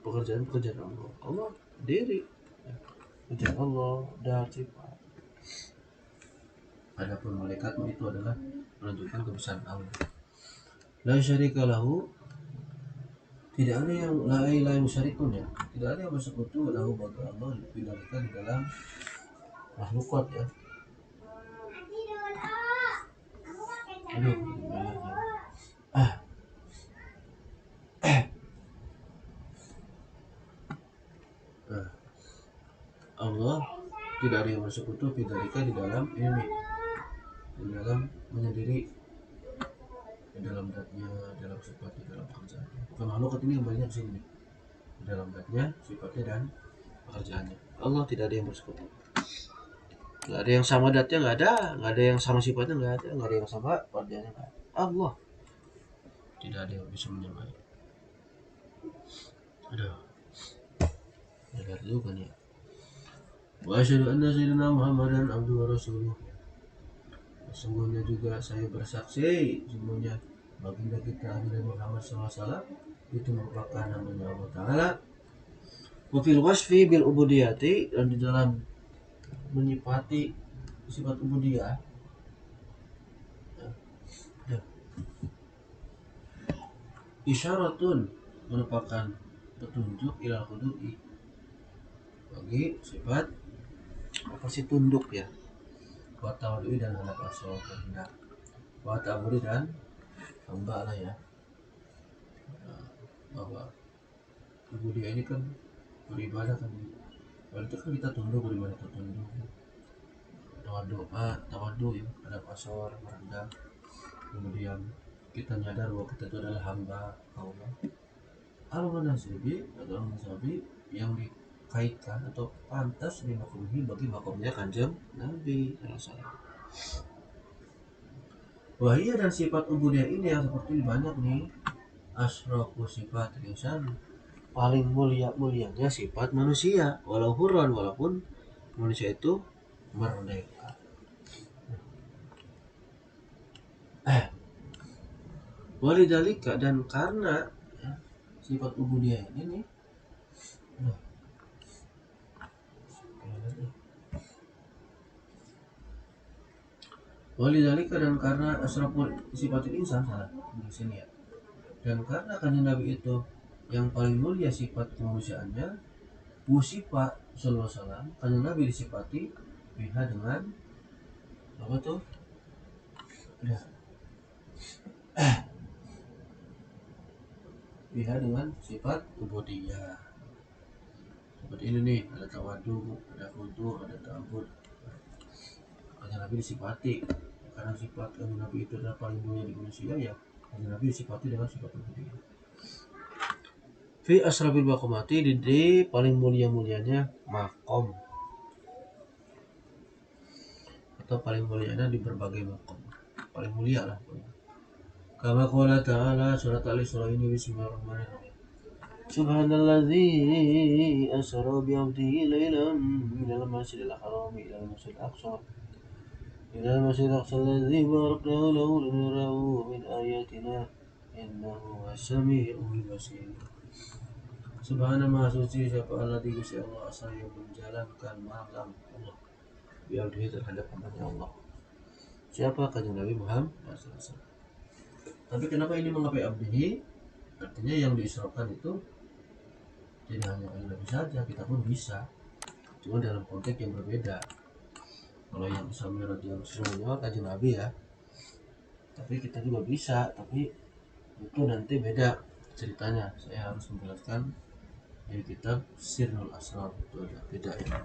pekerjaan-pekerjaan Allah. Allah sendiri. Pekerjaan Allah dan sifat. Adapun malaikat itu adalah menunjukkan kebesaran Allah. La syarika lahu, tidak ada yang lain syarikun ya, tidak ada yang bersekutu lahu bagi Allah di dalam makhlukot ya. Aduh, Allah tidak ada yang bersekutu bidzalika di dalam ini, di dalam menyendiri, di dalam zatnya, dalam sifatnya, dalam pekerjaannya. Bukan makhluk ini yang banyak sini, di dalam zatnya, sifatnya dan pekerjaannya. Allah tidak ada yang bersekutu. Nggak ada yang sama zatnya, nggak ada yang sama sifatnya, nggak ada yang sama pekerjaannya, nggak ada. Allah tidak ada yang bisa menyamai. Aduh, benar juga nih. Wa asyhadu anna sayyidina Muhammadan abduhu wa rasuluh. Sesungguhnya juga saya bersaksi, sesungguhnya baginda kita Nabi Muhammad SAW itu merupakan namanya Allah Ta'ala. Wa fil wasfi bil ubudiyati, dan di dalam menyifati sifat ubudiyah isyaratun, merupakan petunjuk ilal khudu'i, bagi sifat apa sih tunduk ya, wa tawaddu'i dan hendak asal kehendak, wa ta'budi dan hamba lah ya. Bahwa ubudiyah ini kan beribadah kan, kalau itu kan kita tunduk, beribadah itu tunduk, tawadu ya, ada asal merendah, kemudian kita nyadar bahwa kita itu adalah hamba Allah. Al-Munasibi atau Al-Musabi yang dikaitkan atau pantas dimakruhi bagi makomnya Kanjeng Nabi SAW. Wahia, dan sifat ubudiyah ini yang seperti banyak nih, asrofu sifat insan, paling mulianya sifat manusia, walau hurran, walaupun manusia itu merdeka. Walidhalika, dan karena ya, sifat ubudiyah ini nih, walidhalika, dan karena asraful sifatil insan, salah di sini ya, dan karena kanjeng Nabi itu yang paling mulia sifat kemanusiaannya, Musifa sallallahu alaihi wasallam, kanjeng Nabi disifati biha dengan apa tuh? Biha dengan sifat ubudiyah. Seperti ini nih, ada tawadu, ada khudu, ada ta'abbud. Kanjeng Nabi disifati karena sifat kanjeng Nabi itu adalah paling mulia di manusia ya, kanjeng Nabi disifati dengan sifat ubudiyah. Fi asrabil maqamati, di paling mulianya makom, atau paling mulianya di berbagai makom, paling mulia lah. Kama qala ta'ala, surat Al-Isra ini, bismillahirrahmanirrahim. Subhanalladzi asra bi 'abdihi lailan minal masjidil haram ilal masjidil aqsa alladzi barakna lahu linurahu min ayatina innahu was-sami'ul basir. Subhana, maha suci siapa Allah di Gusti Allah, asal yang menjalankan malam Allah bi'abdihi terhadap hambanya Allah. Siapa? Kanjeng Nabi Muhammad SAW. Tapi kenapa ini mengapa abdihi? Artinya yang diisrakan itu tidak hanya kanjeng Nabi saja, kita pun bisa, cuma dalam konteks yang berbeda. Kalau yang Isra Mi'raj yang semuanya kanjeng Nabi ya, tapi kita juga bisa, tapi itu nanti beda. ceritanya saya harus menjelaskan dari kitab Sirrul Asrar, itu ada beda ya.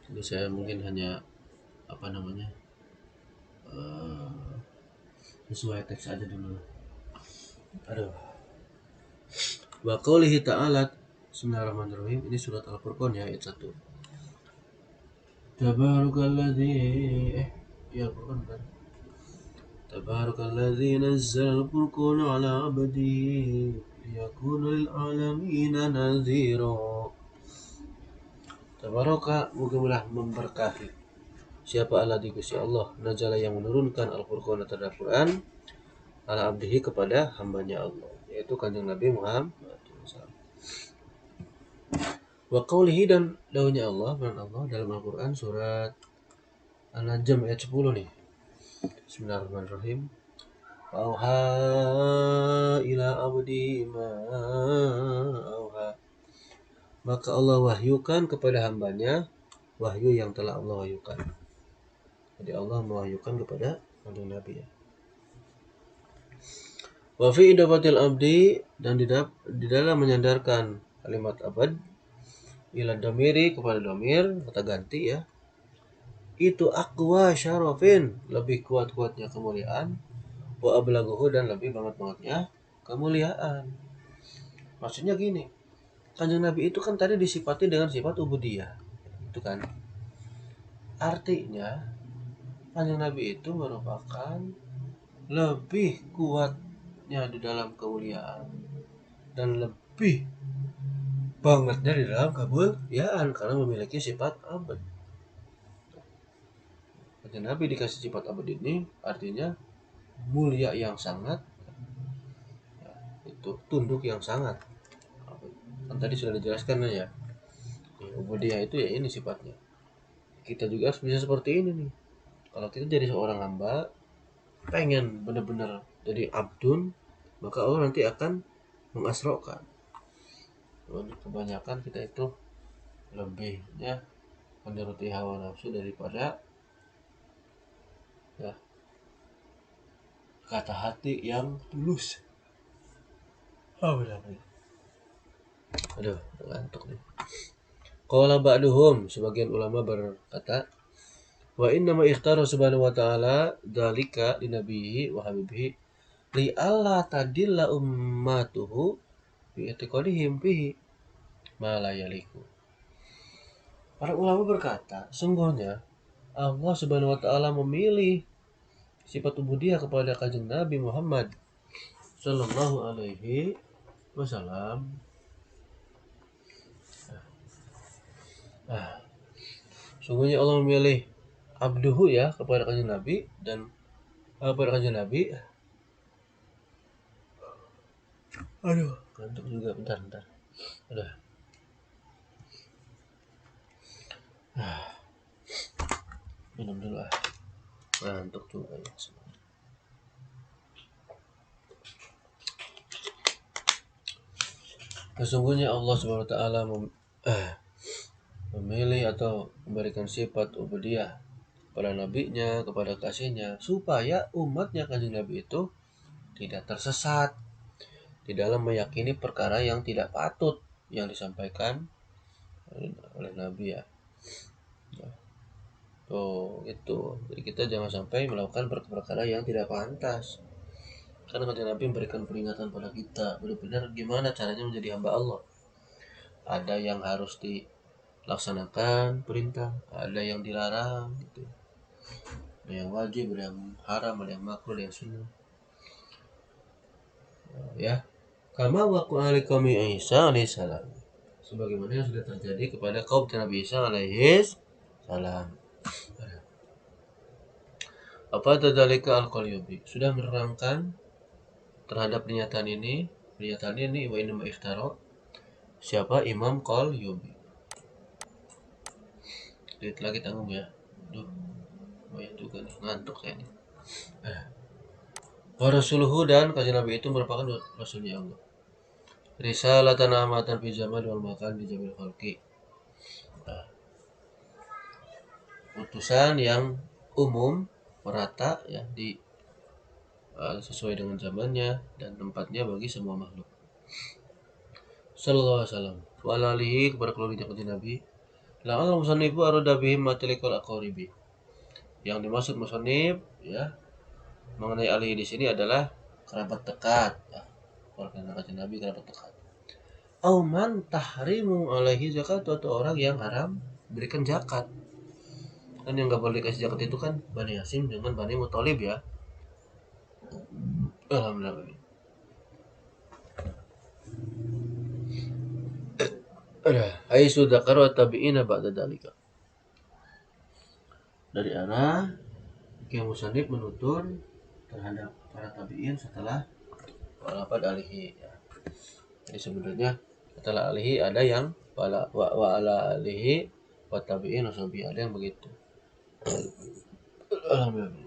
Jadi saya mungkin hanya apa namanya sesuai teks aja dulu. Aduh. Wa qoulihi ta'ala, bismillahirrahmanirrahim, ini surat Al-Furqan ya, ayat 1. Tabarakalladzi ya Al-Furqan kan. Tabarakalladzi nazzala al-furqana 'ala 'abdihi liyakuna lil 'alamina nadhira. Tabaraka, moga-moga memberkahi. Siapa Allah di Gusti Allah, nazala yang menurunkan Al-Furqan terhadap Quran, ala abdihi kepada hambanya Allah, yaitu kanjeng Nabi Muhammad. Wa qaulihi, dan daunnya Allah, firman Allah dalam Al-Quran surat An-Najm ayat 10 nih. Bismillahirrahmanirrahim. Auha ila abdi ma auha. Maka Allah wahyukan kepada hambanya wahyu yang telah Allah wahyukan. Jadi Allah mewahyukan kepada kanjeng Nabi ya. Wa fi idafatil abdi, dan di dalam menyandarkan kalimat abad ila damiri kepada damir, kata ganti ya, itu aqwa syarafin, lebih kuat-kuatnya kemuliaan, wa ablaghuhu, dan lebih banget-bangetnya kemuliaan. Maksudnya gini, kanjeng Nabi itu kan tadi disifati dengan sifat ubudiyah, itu kan artinya kanjeng Nabi itu merupakan lebih kuatnya di dalam kemuliaan dan lebih bangetnya di dalam kemuliaan karena memiliki sifat abad. Kanjeng Nabi dikasih sifat abad ini artinya mulia yang sangat, itu tunduk yang sangat. Kan tadi sudah dijelaskan ya. Ubudiyah itu ya ini sifatnya. Kita juga harus bisa seperti ini nih. Kalau kita jadi seorang hamba, pengen benar-benar jadi abdun, maka Allah nanti akan mengasrokan. Kebanyakan kita itu lebihnya menuruti hawa nafsu daripada ya kata hati yang tulus. Aduh, ngantuk nih. Qala ba'duhum, sebagian ulama berkata, wa inna ma ikhtara subhanahu wa ta'ala dzalika li nabiyhi wa habibihi li alla tadilla ummatuhu bi i'tiqadihim fihi ma la yaliku. Para ulama berkata, sungguhnya Allah subhanahu wa ta'ala memilih sifat ubudiyah kepada kanjeng Nabi Muhammad sallallahu alaihi wasallam. Sungguhnya Allah memilih abduhu ya kepada kanjeng Nabi dan kepada kanjeng Nabi. Aduh, ngantuk juga, bentar. Udah. Minum dulu ah. Ngantuk juga ya. Sesungguhnya Allah Subhanahu wa taala memilih atau memberikan sifat ubudiyah kepada nabinya, kepada kasihnya, supaya umatnya kanjeng Nabi itu tidak tersesat di dalam meyakini perkara yang tidak patut yang disampaikan oleh Nabi ya. Tuh itu. Jadi kita jangan sampai melakukan perkara yang tidak pantas. Karena kanjeng Nabi memberikan peringatan pada kita, benar-benar gimana caranya menjadi hamba Allah. Ada yang harus dilaksanakan perintah, ada yang dilarang gitu. Ada yang wajib, ada yang haram, ada yang makruh, ada yang sunnah. Ya. Kama waqa'a li qaumi Isa alaihissalam. Sebagaimana yang sudah terjadi kepada kaum Nabi Isa alaihissalam. Apa tadzalika al-Qalyubi sudah menerangkan terhadap pernyataan ini wa inna iftara, siapa Imam Qalyubi. Lihat lagi tanggung ya. Duh, banyak juga nih, ngantuk saya nih. Wa rasuluhu, dan kanjeng Nabi itu merupakan rasulnya Allah. Risalatan amatan fi zaman wal makan bi jamil khalqi. Utusan yang umum, merata ya di sesuai dengan zamannya dan tempatnya bagi semua makhluk. Sallallahu alaihi wasallam wa ala alihi kepada keluarga kanjeng Nabi. La'al musannifu arada bihim matalikul aqaribi. Yang dimaksud musannif ya mengenai alihi di sini adalah kerabat dekat. Ya, keluarga kanjeng Nabi kerabat dekat. Au man tahrimu alaihi zakat, atau orang yang haram berikan zakat. Kan yang nggak boleh dikasih zakat itu kan Bani Hasyim dengan Bani Muthalib ya. Alhamdulillah. Ada haitsu dzakara tabi'ina ba'da dzalika. Dari arah yang musannif menutur terhadap para tabi'in setelah wafat alihi ya. Jadi sebenarnya setelah alihi ada yang wa ala alihi wa tabi'in wasabi, ada yang begitu. Alhamdulillah.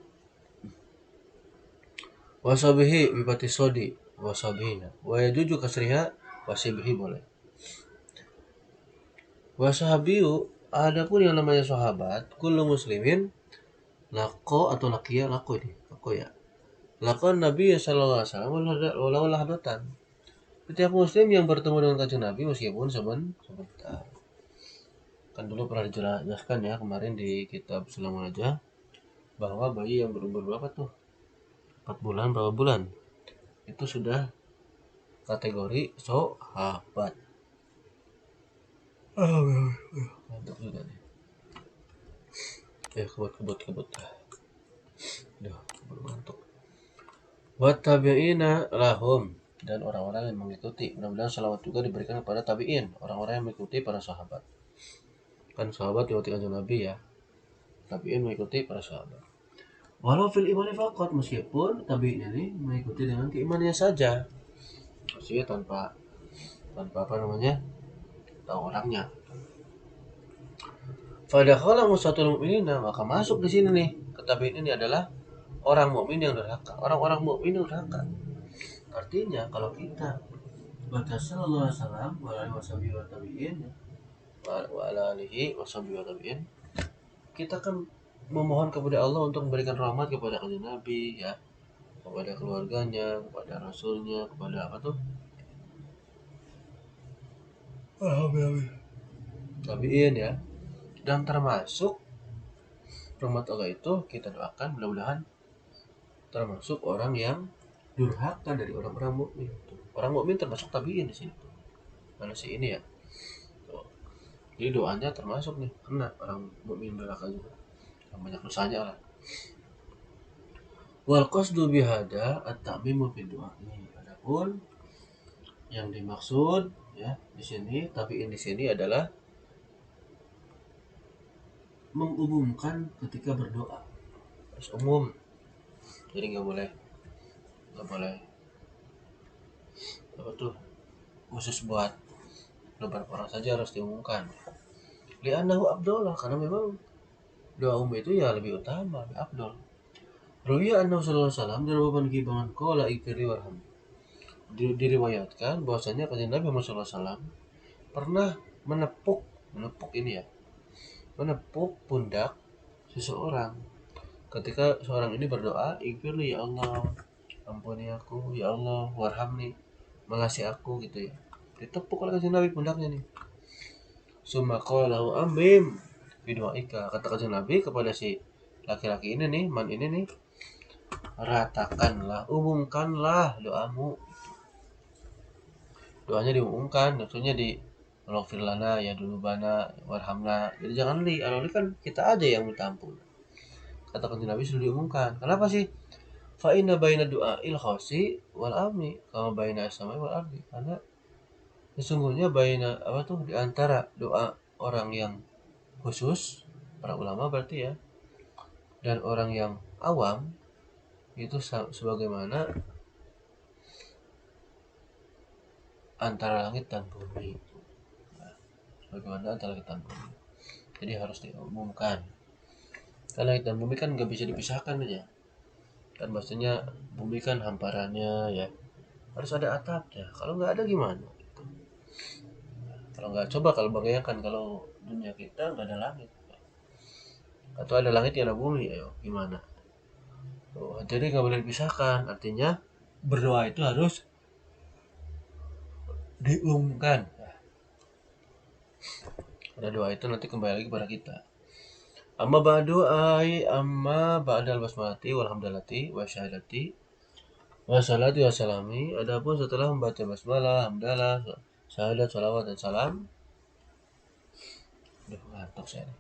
Wasabihi bipati sodi wasabihina wa yajuju kasriha wasibihi boleh. Wasahabiyu adapun yang namanya sahabat kullu muslimin lako atau lakia lako ini lako ya lakon Nabi sallallahu alaihi wasallam walau lahdatan. Setiap muslim yang bertemu dengan kanjeng Nabi meskipun sebentar. Kan dulu pernah dijelaskan ya kemarin di kitab Sulamun aja bahwa bayi yang berumur berapa tuh 4 bulan berapa bulan itu sudah kategori sahabat. Mantap juga nih. Kebut. Duh, ngantuk. Wa tabi'ina lahum, dan orang-orang yang mengikuti. Mudah-mudahan salawat juga diberikan kepada tabi'in, orang-orang yang mengikuti para sahabat. Kan sahabat mengikuti kanjeng Nabi ya. Tabi'in mengikuti para sahabat. Walau fil imani faqat, meskipun tabi'in ini mengikuti dengan keimanannya saja. Maksudnya tanpa apa namanya? Tahu orangnya. Fadakhala musatul mu'minina, maka masuk di sini nih. Tabi'in ini adalah orang mukmin yang durhaka, orang-orang mukmin yang durhaka. Artinya kalau kita baca sallallahu alaihi wasallam wa alihi wa tabi'in wa alihi wa tabi'in, kita kan memohon kepada Allah untuk memberikan rahmat kepada kanjeng Nabi ya, kepada keluarganya, kepada rasulnya, kepada apa tuh? Tabi'in ya. Dan termasuk rahmat Allah itu kita doakan mudah-mudahan termasuk orang yang durhaka dari orang-orang mukmin. Orang mukmin termasuk tabi'in di sini. Mana sih ini ya? Tuh. Jadi doanya termasuk nih kena orang mukmin durhaka juga. Yang banyak dosanya lah. Wal qasdu bihada at-ta'mimu fi du'a. Adapun yang dimaksud ya di sini tabi'in di sini adalah mengumumkan ketika berdoa. Harus umum. Jadi nggak boleh apa tuh khusus buat beberapa orang saja, harus diumumkan. Li'annahu afdhalah, karena memang doa umum itu ya lebih utama, lebih afdal. Ruwiya annahu sallallahu alaihi wasallam daraban kibangan qala ikri warham. Diriwayatkan bahwasanya kanjeng Nabi Muhammad sallallahu alaihi wasallam pernah menepuk ini ya. Menepuk pundak seseorang ketika seorang ini berdoa, ikfirli ya Allah, ampuni aku ya Allah, warhamni, mengasihi aku gitu ya. Ditepuk oleh kanjeng Nabi pundaknya nih. Summa qala lahu ambim bidu'aika, kata kanjeng Nabi kepada si laki-laki ini nih, man ini nih, ratakanlah, umumkanlah doamu. Doanya diumumkan, maksudnya di Allahfir lana ya dulu bana warhamna. Jadi jangan aloli kan kita aja yang minta ampun. Kata kanjeng Nabi sudah diumumkan. Kenapa sih? Fa inna baina du'ail khasi wal amni kama baina as-samai wal ardi. Karena sesungguhnya baina apa tuh di antara doa orang yang khusus, para ulama berarti ya, dan orang yang awam itu sebagaimana antara langit dan bumi. Nah, sebagaimana antara langit dan bumi. Jadi harus diumumkan. Karena langit dan bumi kan nggak bisa dipisahkan aja. Kan maksudnya bumi kan hamparannya ya, harus ada atapnya. Kalau nggak ada gimana? Gitu. Kalau nggak, coba kalau bayangkan kalau dunia kita nggak ada langit atau ada langit yang ada bumi, ayo gimana? Jadi nggak boleh dipisahkan. Artinya berdoa itu harus diumumkan. Pada doa itu nanti kembali lagi kepada kita. Amma ba'du ai amma ba'dal basmalati walhamdalati wa syahadati wa salatu wa salami. Adapun setelah membaca basmalah, hamdalah, syahadat, salawat dan salam. Duh, ngantuk saya nih.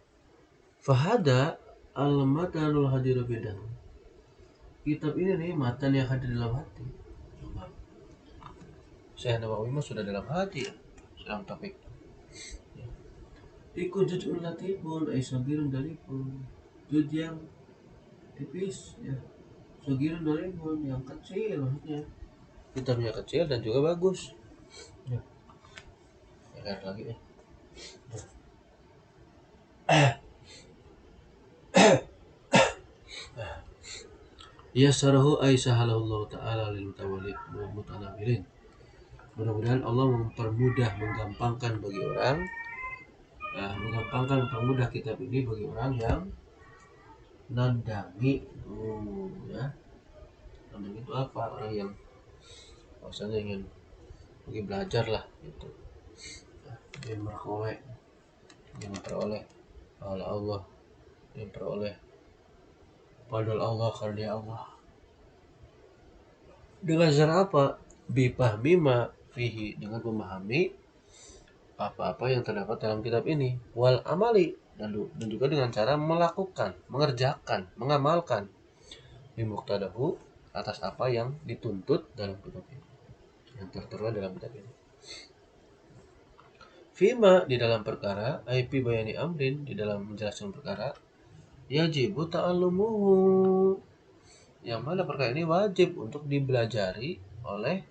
Fahada al-matanul hadiru bidah. Kitab ini nih matan yang hadir dalam hati. Syekh Nawawi mah sudah dalam hati ya, dalam topik. Ikut jujur latifun, sogirun dalipun. Jud yang tipis ya, sogirun dalipun yang kecil maksudnya. Kitabnya kecil dan juga bagus. Ya, lagi ya. Yasarahu aisahalallahu ta'ala lil mutanabirin. Mudah-mudahan Allah mempermudah, menggampangkan bagi orang, mempermudah kitab ini bagi orang yang nandami. Ya, nandami itu apa? Orang yang maksudnya ingin pergi belajar lah gitu, ingin memperoleh pahala Allah, ingin memperoleh padahal Allah karena Allah. Dengan cara apa? Bifahmima fihi, dengan memahami apa-apa yang terdapat dalam kitab ini, wal amali, dan juga dengan cara melakukan, mengerjakan, mengamalkan bimuqtadahu, atas apa yang dituntut dalam kitab ini, yang tertera dalam kitab ini. Fima, di dalam perkara, IP bayani amrin, di dalam menjelaskan perkara, yajibu ta'allumuhu, yang mana perkara ini wajib untuk dibelajari oleh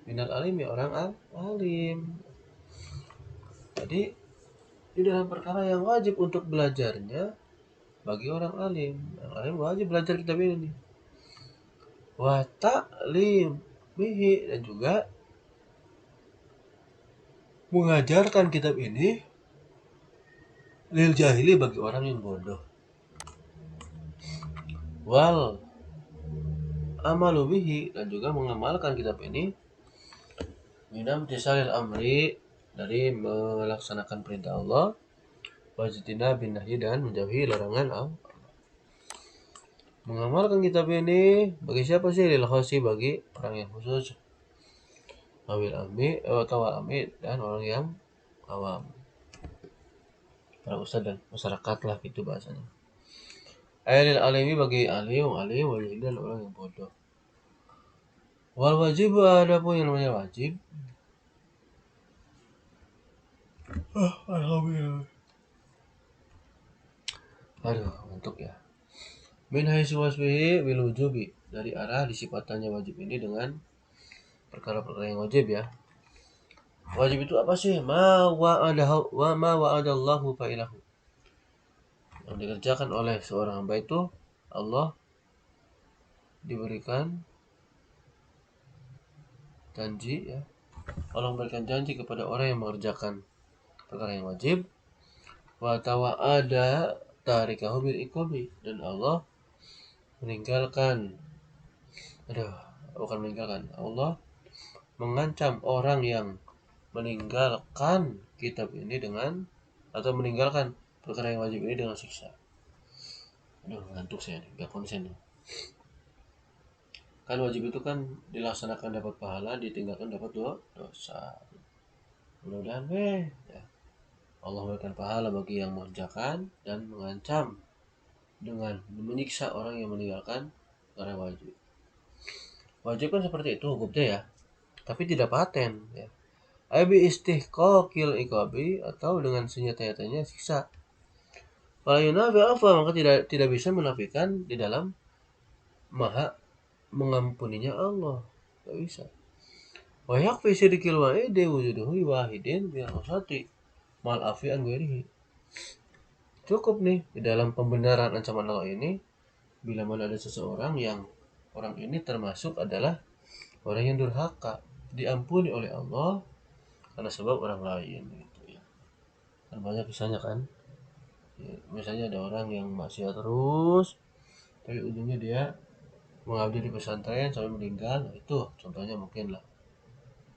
minal alimi, orang alim. Jadi di dalam perkara yang wajib untuk belajarnya bagi orang alim wajib belajar kitab ini nih. Wa ta'limihi, dan juga mengajarkan kitab ini lil jahili, bagi orang yang bodoh. Wal amalu bihi, dan juga mengamalkan kitab ini minam tisalil amri, dari melaksanakan perintah Allah, wajtina bin nahyi, dan menjauhi larangan Allah. Mengamalkan kitab ini bagi siapa sih? Lil khasi, bagi orang yang khusus, awil ami atau ami, dan orang yang awam, para ustaz dan masyarakat lah gitu bahasanya. Ailil alimi, bagi alim wajib, dan orang yang bodoh. Wal wajib, adapun yang namanya wajib. Alhamdulillah. Aduh, ngantuk ya. Min haitsu wasfihi bil wujubi, dari arah disipatannya wajib ini dengan perkara-perkara yang wajib ya. Wajib itu apa sih? Ma wa'adallahu fa'ilahu, yang dikerjakan oleh seorang hamba itu Allah diberikan janji ya. Allah memberikan janji kepada orang yang mengerjakan perkara yang wajib. Wa tawa'ada tarikahu bil iqabi, dan Allah Allah mengancam orang yang meninggalkan kitab ini dengan, atau meninggalkan perkara yang wajib ini dengan siksa. Aduh, ngantuk saya nih, gak konsen nih. Kan wajib itu kan dilaksanakan dapat pahala, ditinggalkan dapat dosa. Mudah-mudahan ya, Allah memberikan pahala bagi yang mengerjakan, dan mengancam dengan menyiksa orang yang meninggalkan perkara wajib. Wajib kan seperti itu hukumnya ya, tapi tidak paten ya. Abi istihqaqil iqabi, atau dengan senyata-nyatanya siksa. Fala yunafi afa, maka tidak bisa menafikan di dalam maha mengampuninya Allah, tidak bisa. Wa yakfi sidqil wa'idi wujuduhu wahidin bil usati mal afi an ghairihi. Cukup nih di dalam pembenaran ancaman Allah ini, bila mana ada seseorang yang orang ini termasuk adalah orang yang durhaka, diampuni oleh Allah karena sebab orang lain gitu ya. Kan banyak kisahnya kan ya, misalnya ada orang yang maksiat terus, tapi ujungnya dia mengabdi di pesantren sampai meninggal, itu contohnya mungkin lah.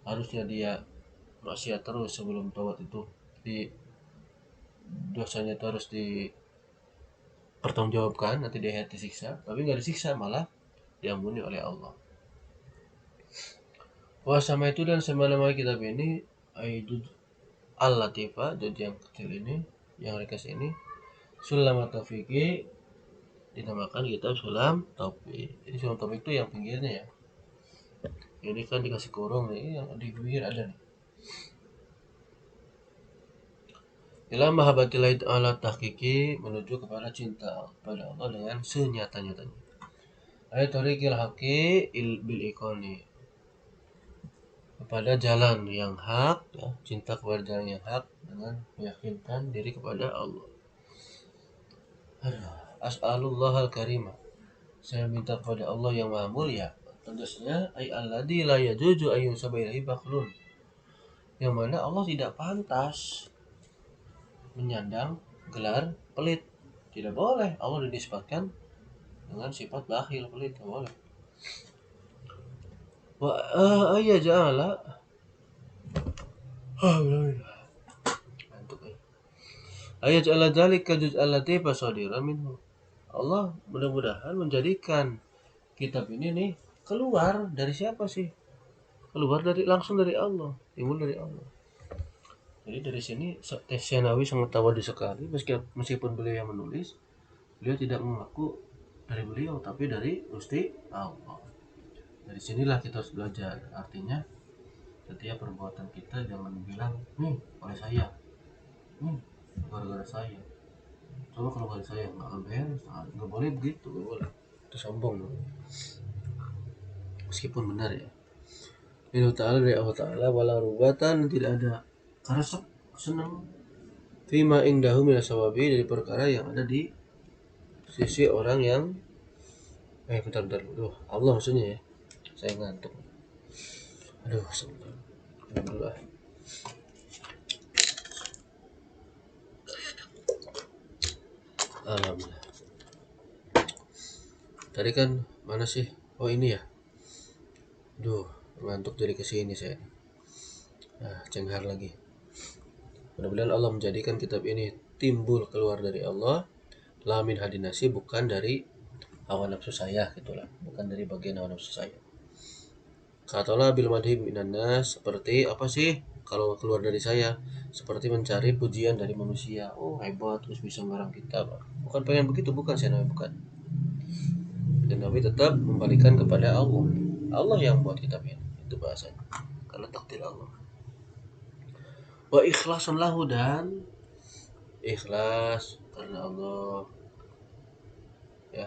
Harusnya dia maksiat terus sebelum taubat itu, di dosanya itu harus dipertanggungjawabkan, nanti dia disiksa, tapi nggak disiksa, malah diampuni oleh Allah. Wah sama itu dan nama kitab ini Aidud Al-Latifa, juz yang kecil ini, yang ringkas ini, Sulam Taufiki, dinamakan kitab Sulam Taufik. Jadi Sulam Taufik itu yang pinggirnya ya. Ini kan dikasih kurung nih, yang di pinggir ada nih. Ila mahabbatillahi ta'ala tahqiqi, menuju kepada cinta kepada Allah dengan senyata-nyatanya. Ayat tariqil haqi bil ikoni, kepada jalan yang hak ya, cinta kepada jalan yang hak dengan meyakinkan diri kepada Allah. As'alullah al-karimah, saya minta kepada Allah yang maha mulia, tegasnya ay alladzi la yajuzu ayyun sabaihi baklun, yang mana Allah tidak pantas menyandang gelar pelit. Tidak boleh Allah dinisbatkan dengan sifat bakhil, pelit, tidak boleh. Wa ayya ja'ala ayat ja'ala dzalika juz'al latifa sadira minhu. Allah mudah-mudahan menjadikan kitab ini nih keluar dari siapa sih? Keluar dari langsung dari Allah, timbul dari Allah. Jadi dari sini Syanawi sangat tawadu sekali, meskipun beliau yang menulis, beliau tidak mengaku dari beliau, tapi dari Gusti Allah. Dari sinilah kita harus belajar. Artinya setiap perbuatan kita jangan bilang nih oleh saya, nih gara-gara saya. Coba kalau gara saya nggak boleh begitu, nggak boleh. Itu sombong. Meskipun benar ya. Ini Ta'ala dari Allah Ta'ala wala rubatan, tidak ada karasep senang fima indahu minasawabi, dari perkara yang ada di sisi orang yang bentar aduh, Allah maksudnya ya, saya ngantuk, aduh sebentar, alhamdulillah. Alhamdulillah. Tadi kan mana sih? Oh ini ya. Duh, ngantuk jadi kesini saya. Cenghar lagi. Mudah-mudahan Allah menjadikan kitab ini timbul keluar dari Allah, lamin hadinasi, bukan dari hawa nafsu saya gitulah, bukan dari bagian hawa nafsu saya. Katalah bil madhi minan nas, seperti apa sih kalau keluar dari saya? Seperti mencari pujian dari manusia. Oh hebat, terus bisa ngarang kitab. Bukan pengen begitu, bukan saya namanya, bukan. Dan Nabi tetap membalikan kepada Allah. Allah yang buat kitab ini, itu bahasanya, karena takdir Allah. Wa ikhlasun lahu, dan ikhlas karena Allah ya.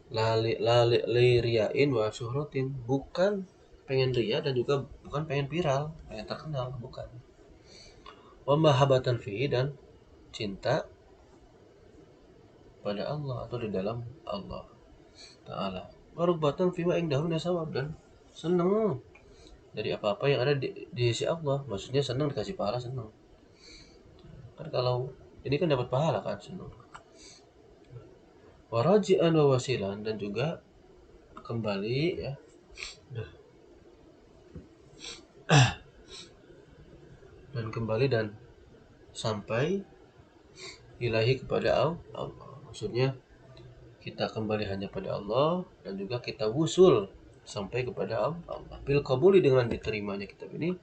Lali riain wa syuhratin, bukan pengen ria dan juga bukan pengen viral, pengen terkenal, bukan. Wa mahabbatan fihi, dan cinta pada Allah atau di dalam Allah Ta'ala. Wa rugbatan fima indahu nasawab, dan senang dari apa-apa yang ada di sisi Allah, maksudnya senang dikasih pahala, senang. Kan kalau ini kan dapat pahala kan, senang. Waraji'an wa wasilan, dan juga kembali ya, dan kembali dan sampai ilahi kepada Allah. Maksudnya kita kembali hanya pada Allah, dan juga kita wusul sampai kepada Allah. Bil qabuli, dengan diterimanya kitab ini.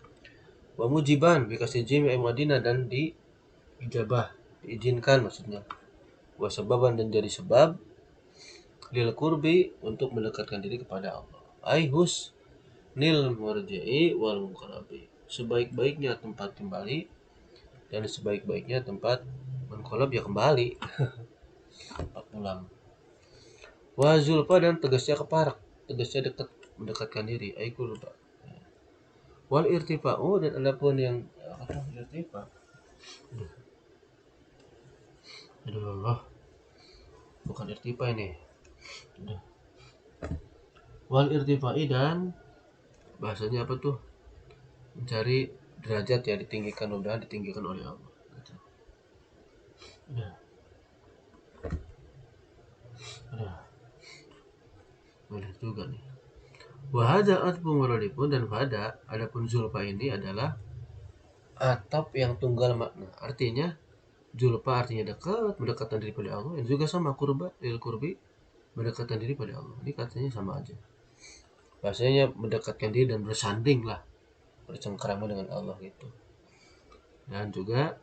Wa mujiban bi kasri jami' Madinah, dan diijabah, diizinkan maksudnya. Wa sababan, dan jadi sebab lil qurbi, untuk mendekatkan diri kepada Allah. Aihus nil marja'i wal muqarabi, sebaik-baiknya tempat kembali dan sebaik-baiknya tempat menkolab ya kembali. Pulang. Wa zulfa, dan tegasnya keparak, tegasnya dekat, mendekatkan diri. Aiku lupa. Wal irtifa'u, dan adapun yang irtifa. Aduh, bukan irtifa ini. Wal irtifa'i, dan bahasanya apa tuh? Mencari derajat ya, ditinggikan, mudah ditinggikan oleh Allah. Udah. banyak juga nih. Wahada atbu muradifun, dan pada adapun zulfa ini adalah atap yang tunggal makna. Artinya zulfa artinya dekat, mendekatkan diri pada Allah. Yang juga sama kurba, lil kurbi, mendekatkan diri pada Allah. Ini katanya sama aja. Bahasanya mendekatkan diri dan bersanding lah, bercengkrama dengan Allah gitu. Dan juga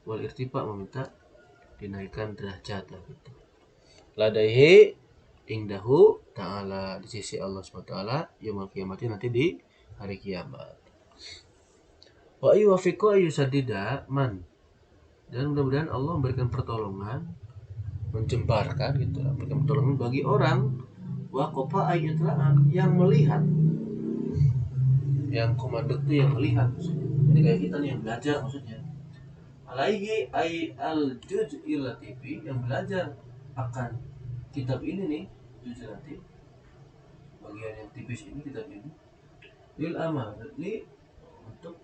wal irtifa, meminta dinaikkan derajat gitu. Ladaihi ingdahu ta'ala, di sisi Allah SWT yaumul kiamati, nanti di hari kiamat. Wa yuwafiqu ayyusadida man, dan mudah-mudahan Allah memberikan pertolongan, menjembarkan gitu, memberikan pertolongan bagi orang waqafa ayyatlaan, yang melihat, yang komando itu yang melihat maksudnya. Ini kayak kita nih yang belajar maksudnya. Alaihi ay al juz'il latifi, yang belajar akan kitab ini nih, juz'il latif, bagian yang tipis ini, kitab ini, lil amal, ini untuk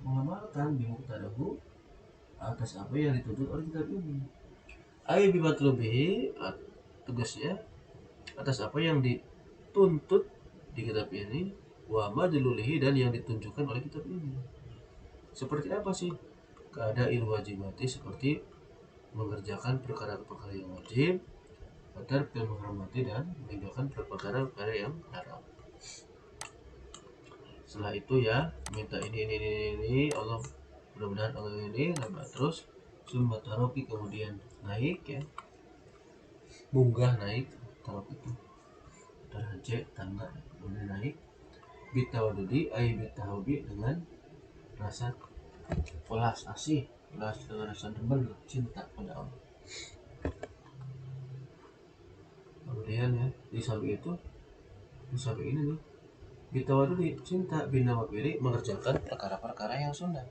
mengamalkan bimuqtadahu, atas apa yang dituntut oleh kitab ini. Ay bimatlubihi, tugasnya atas apa yang dituntut di kitab ini, wa madlulihi, dan yang ditunjukkan oleh kitab ini. Seperti apa sih? Keadaan wajibati, seperti mengerjakan perkara-perkara yang wajib, agar menghormati dan meninggalkan perkara-perkara yang haram. Setelah itu ya minta ini Allah, mudah-mudahan Allah ini lama terus summa taroki, kemudian naik ya, munggah naik, tarok itu derajat tangga, kemudian naik bitawadudi ay bitahubi, dengan rasa welas asih, welas dengan rasa demen, cinta pada Allah. Kemudian ya di samping itu, di samping ini nih, bitawadudi cinta, binawabili, mengerjakan perkara-perkara yang sunnah.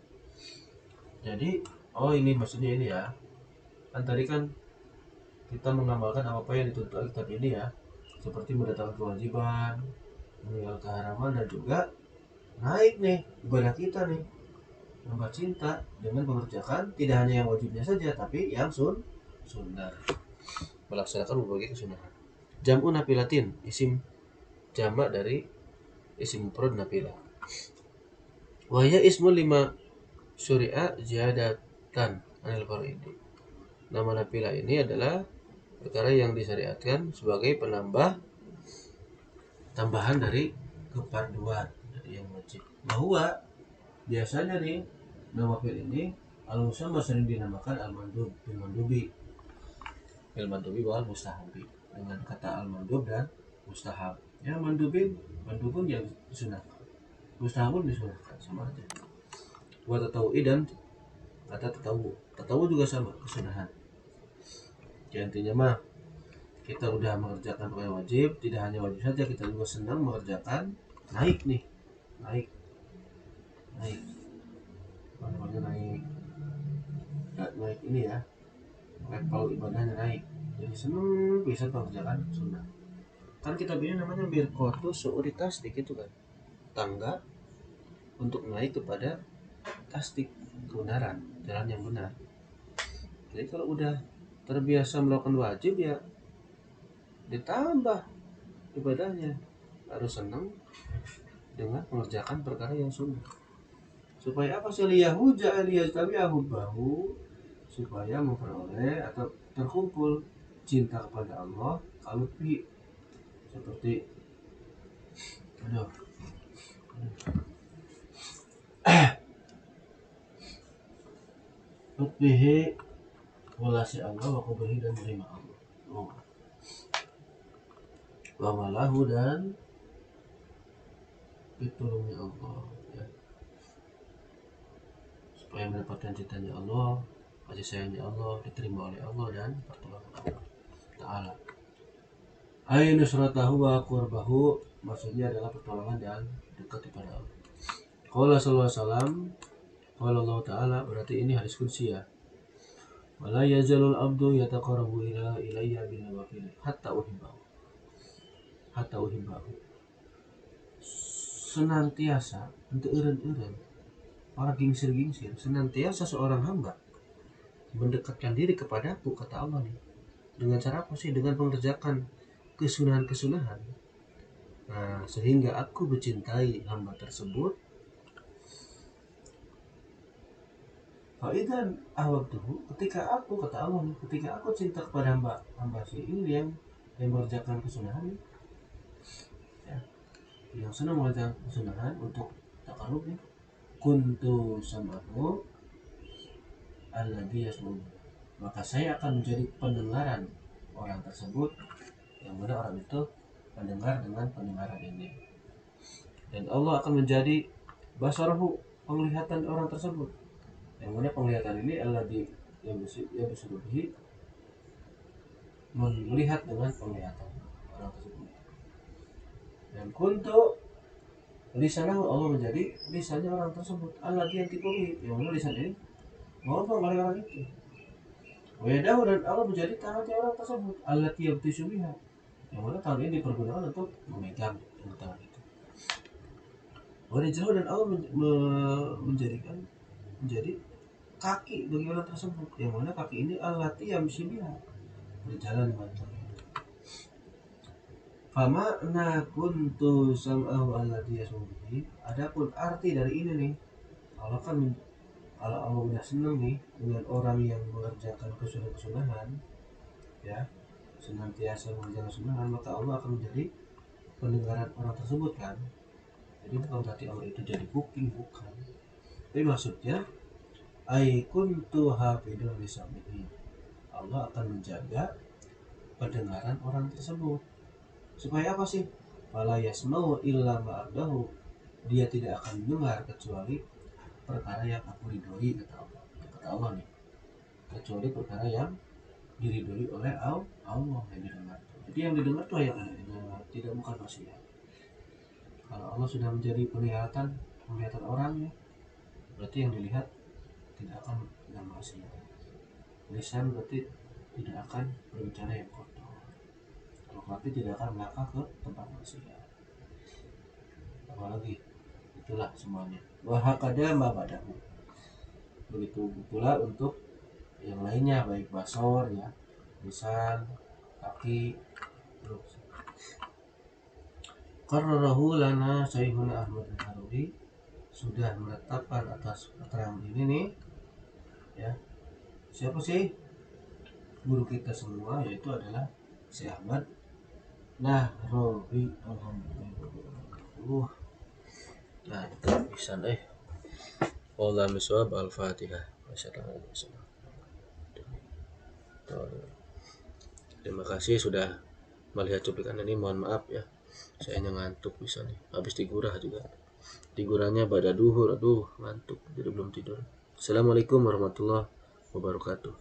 Jadi ini maksudnya ini ya, kan tadi kan kita mengamalkan apa yang dituntut oleh kitab ini ya, seperti mendatangkan kewajiban, meninggalkan keharaman, dan juga naik nih ibadah kita nih, menambah cinta dengan mengerjakan tidak hanya yang wajibnya saja, tapi yang sunnah, melaksanakan berbagai kesunahan. Jam'u nafilatin, isim jamak dari isim mufrad nafilah. Wahya ismu lima syuri'a ziyadatan anil faridi. Nama nafilah ini adalah perkara yang disyariatkan sebagai penambah, tambahan dari kefarduan, dari yang wajib. Bahwa biasanya nih nama fil ini al-musamma sering dinamakan al-mandub, bil mandubi, bil mandubi wal mustahabi, dengan kata al-mandub dan mustahab. Ya mandubun yang disunahkan, mustahabun disunahkan, sama aja. Wa tatawu'i, dan kata tatawu juga sama, kesunahan. Ya intinya mah kita udah mengerjakan perkara wajib, tidak hanya wajib saja, kita juga senang mengerjakan naik nih, naik ini ya, level ibadahnya naik, jadi senang bisa mengerjakan sunnah. Kan kitab ini namanya birqatu su'uri tasdik, itu kan tangga untuk naik kepada tasdik, kebenaran, jalan yang benar. Jadi kalau udah terbiasa melakukan wajib ya ditambah ibadahnya, harus senang dengan mengerjakan perkara yang sunnah. Supaya apa sih? Liyahuja liyajtabi'ahu, supaya memperoleh atau terkumpul cinta kepada Allah, kalbi, seperti lutbihi, walasi Allah, wa kubihi, dan menerima Allah, wa malahu, dan ditolongnya Allah ya, supaya mendapatkan cintanya Allah, kasih sayangnya Allah, diterima oleh Allah, dan pertolongan Allah Ta'ala. Ay nusratahu wa qurbahu, maksudnya adalah pertolongan dan dekat kepada Allah. Qala sallallahu alaihi wasallam, qala Allah Ta'ala, berarti ini hadis qudsi ya. Wala yazalul abdu yataqarrabu ilayya bin nawafil hatta uhibbahu. Senantiasa untuk eureun-eureun, para gingsir-gingsir, senantiasa seorang hamba mendekatkan diri kepadaku, kata Allah nih. Dengan cara apa sih? Dengan mengerjakan kesunahan-kesunahan. Nah, sehingga aku mencintai hamba tersebut. Faidan ahwabtuhu, ketika aku, kata Allah, ketika aku cinta kepada hamba si ini yang mengerjakan kesunahan, ya, yang senang mengerjakan kesunahan untuk takarub, ya, kuntu sam'ahu alladhi yasma'u, maka saya akan menjadi pendengaran orang tersebut, yang mana orang itu mendengar dengan pendengaran ini. Dan Allah akan menjadi basarahu, penglihatan orang tersebut, yang mana penglihatan ini alladhi yang bersuruhi, melihat dengan penglihatan orang tersebut. Dan kuntu lisanahu, Allah menjadi lisannya orang tersebut, alladhi yang dipenuhi, yang mana lisan ini ngomong oleh orang itu. Wadahu, dan Allah menjadi tangannya orang tersebut, alladhi yang disubiha, yang mana tangan ini dipergunakan untuk memegang tangan itu. Warijlahu, dan Allah menjadikan menjadi kaki bagi orang tersebut, yang mana kaki ini allati yamshibiha, berjalan dengan tangan. Fama na kuntu sam'ahu alladhi yasmubihi, adapun arti dari ini nih, Allah kan, kalau Allah udah senang nih dengan orang yang mengerjakan kesunahan, ya, senantiasa mengerjakan kesunahan, maka Allah akan menjadi pendengaran orang tersebut kan. Jadi bukan berarti Allah itu jadi kuping, bukan. Tapi maksudnya ai kuntu hafidun lisamihi, Allah akan menjaga pendengaran orang tersebut. Supaya apa sih? Fala yasma'u illa ma'ardahu, dia tidak akan mendengar kecuali perkara yang aku ridhoi, kata Allah. Kata Allah nih, kecuali perkara yang diridhoi oleh Allah yang didengar. Jadi yang didengar tuh yang tidak, bukan maksiat. Kalau Allah sudah menjadi penglihatan orangnya, berarti yang dilihat tidak akan dengan maksiat. Lisan berarti tidak akan berbicara yang kotor, berarti tidak akan melangkah ke tempat maksiat. Apalagi itulah semuanya. Wahakada mabadahu, begitu pula untuk yang lainnya, baik basor, ya, lisan, kaki. Terus qarrarahu lana Syekhuna Ahmad Al-Haruri, sudah menetapkan atas keterangan ini nih, ya, siapa sih guru kita semua, yaitu adalah Syekh Ahmad Nahrawi. Alhamdulillah. Nah, itu bisa deh. Wallahu miswab. Al-Fatihah. Terima kasih sudah melihat cuplikan ini. Mohon maaf ya, saya ngantuk bisa nih. Habis digurah juga. Digurahnya pada duhur, aduh ngantuk, jadi belum tidur. Assalamualaikum warahmatullahi wabarakatuh.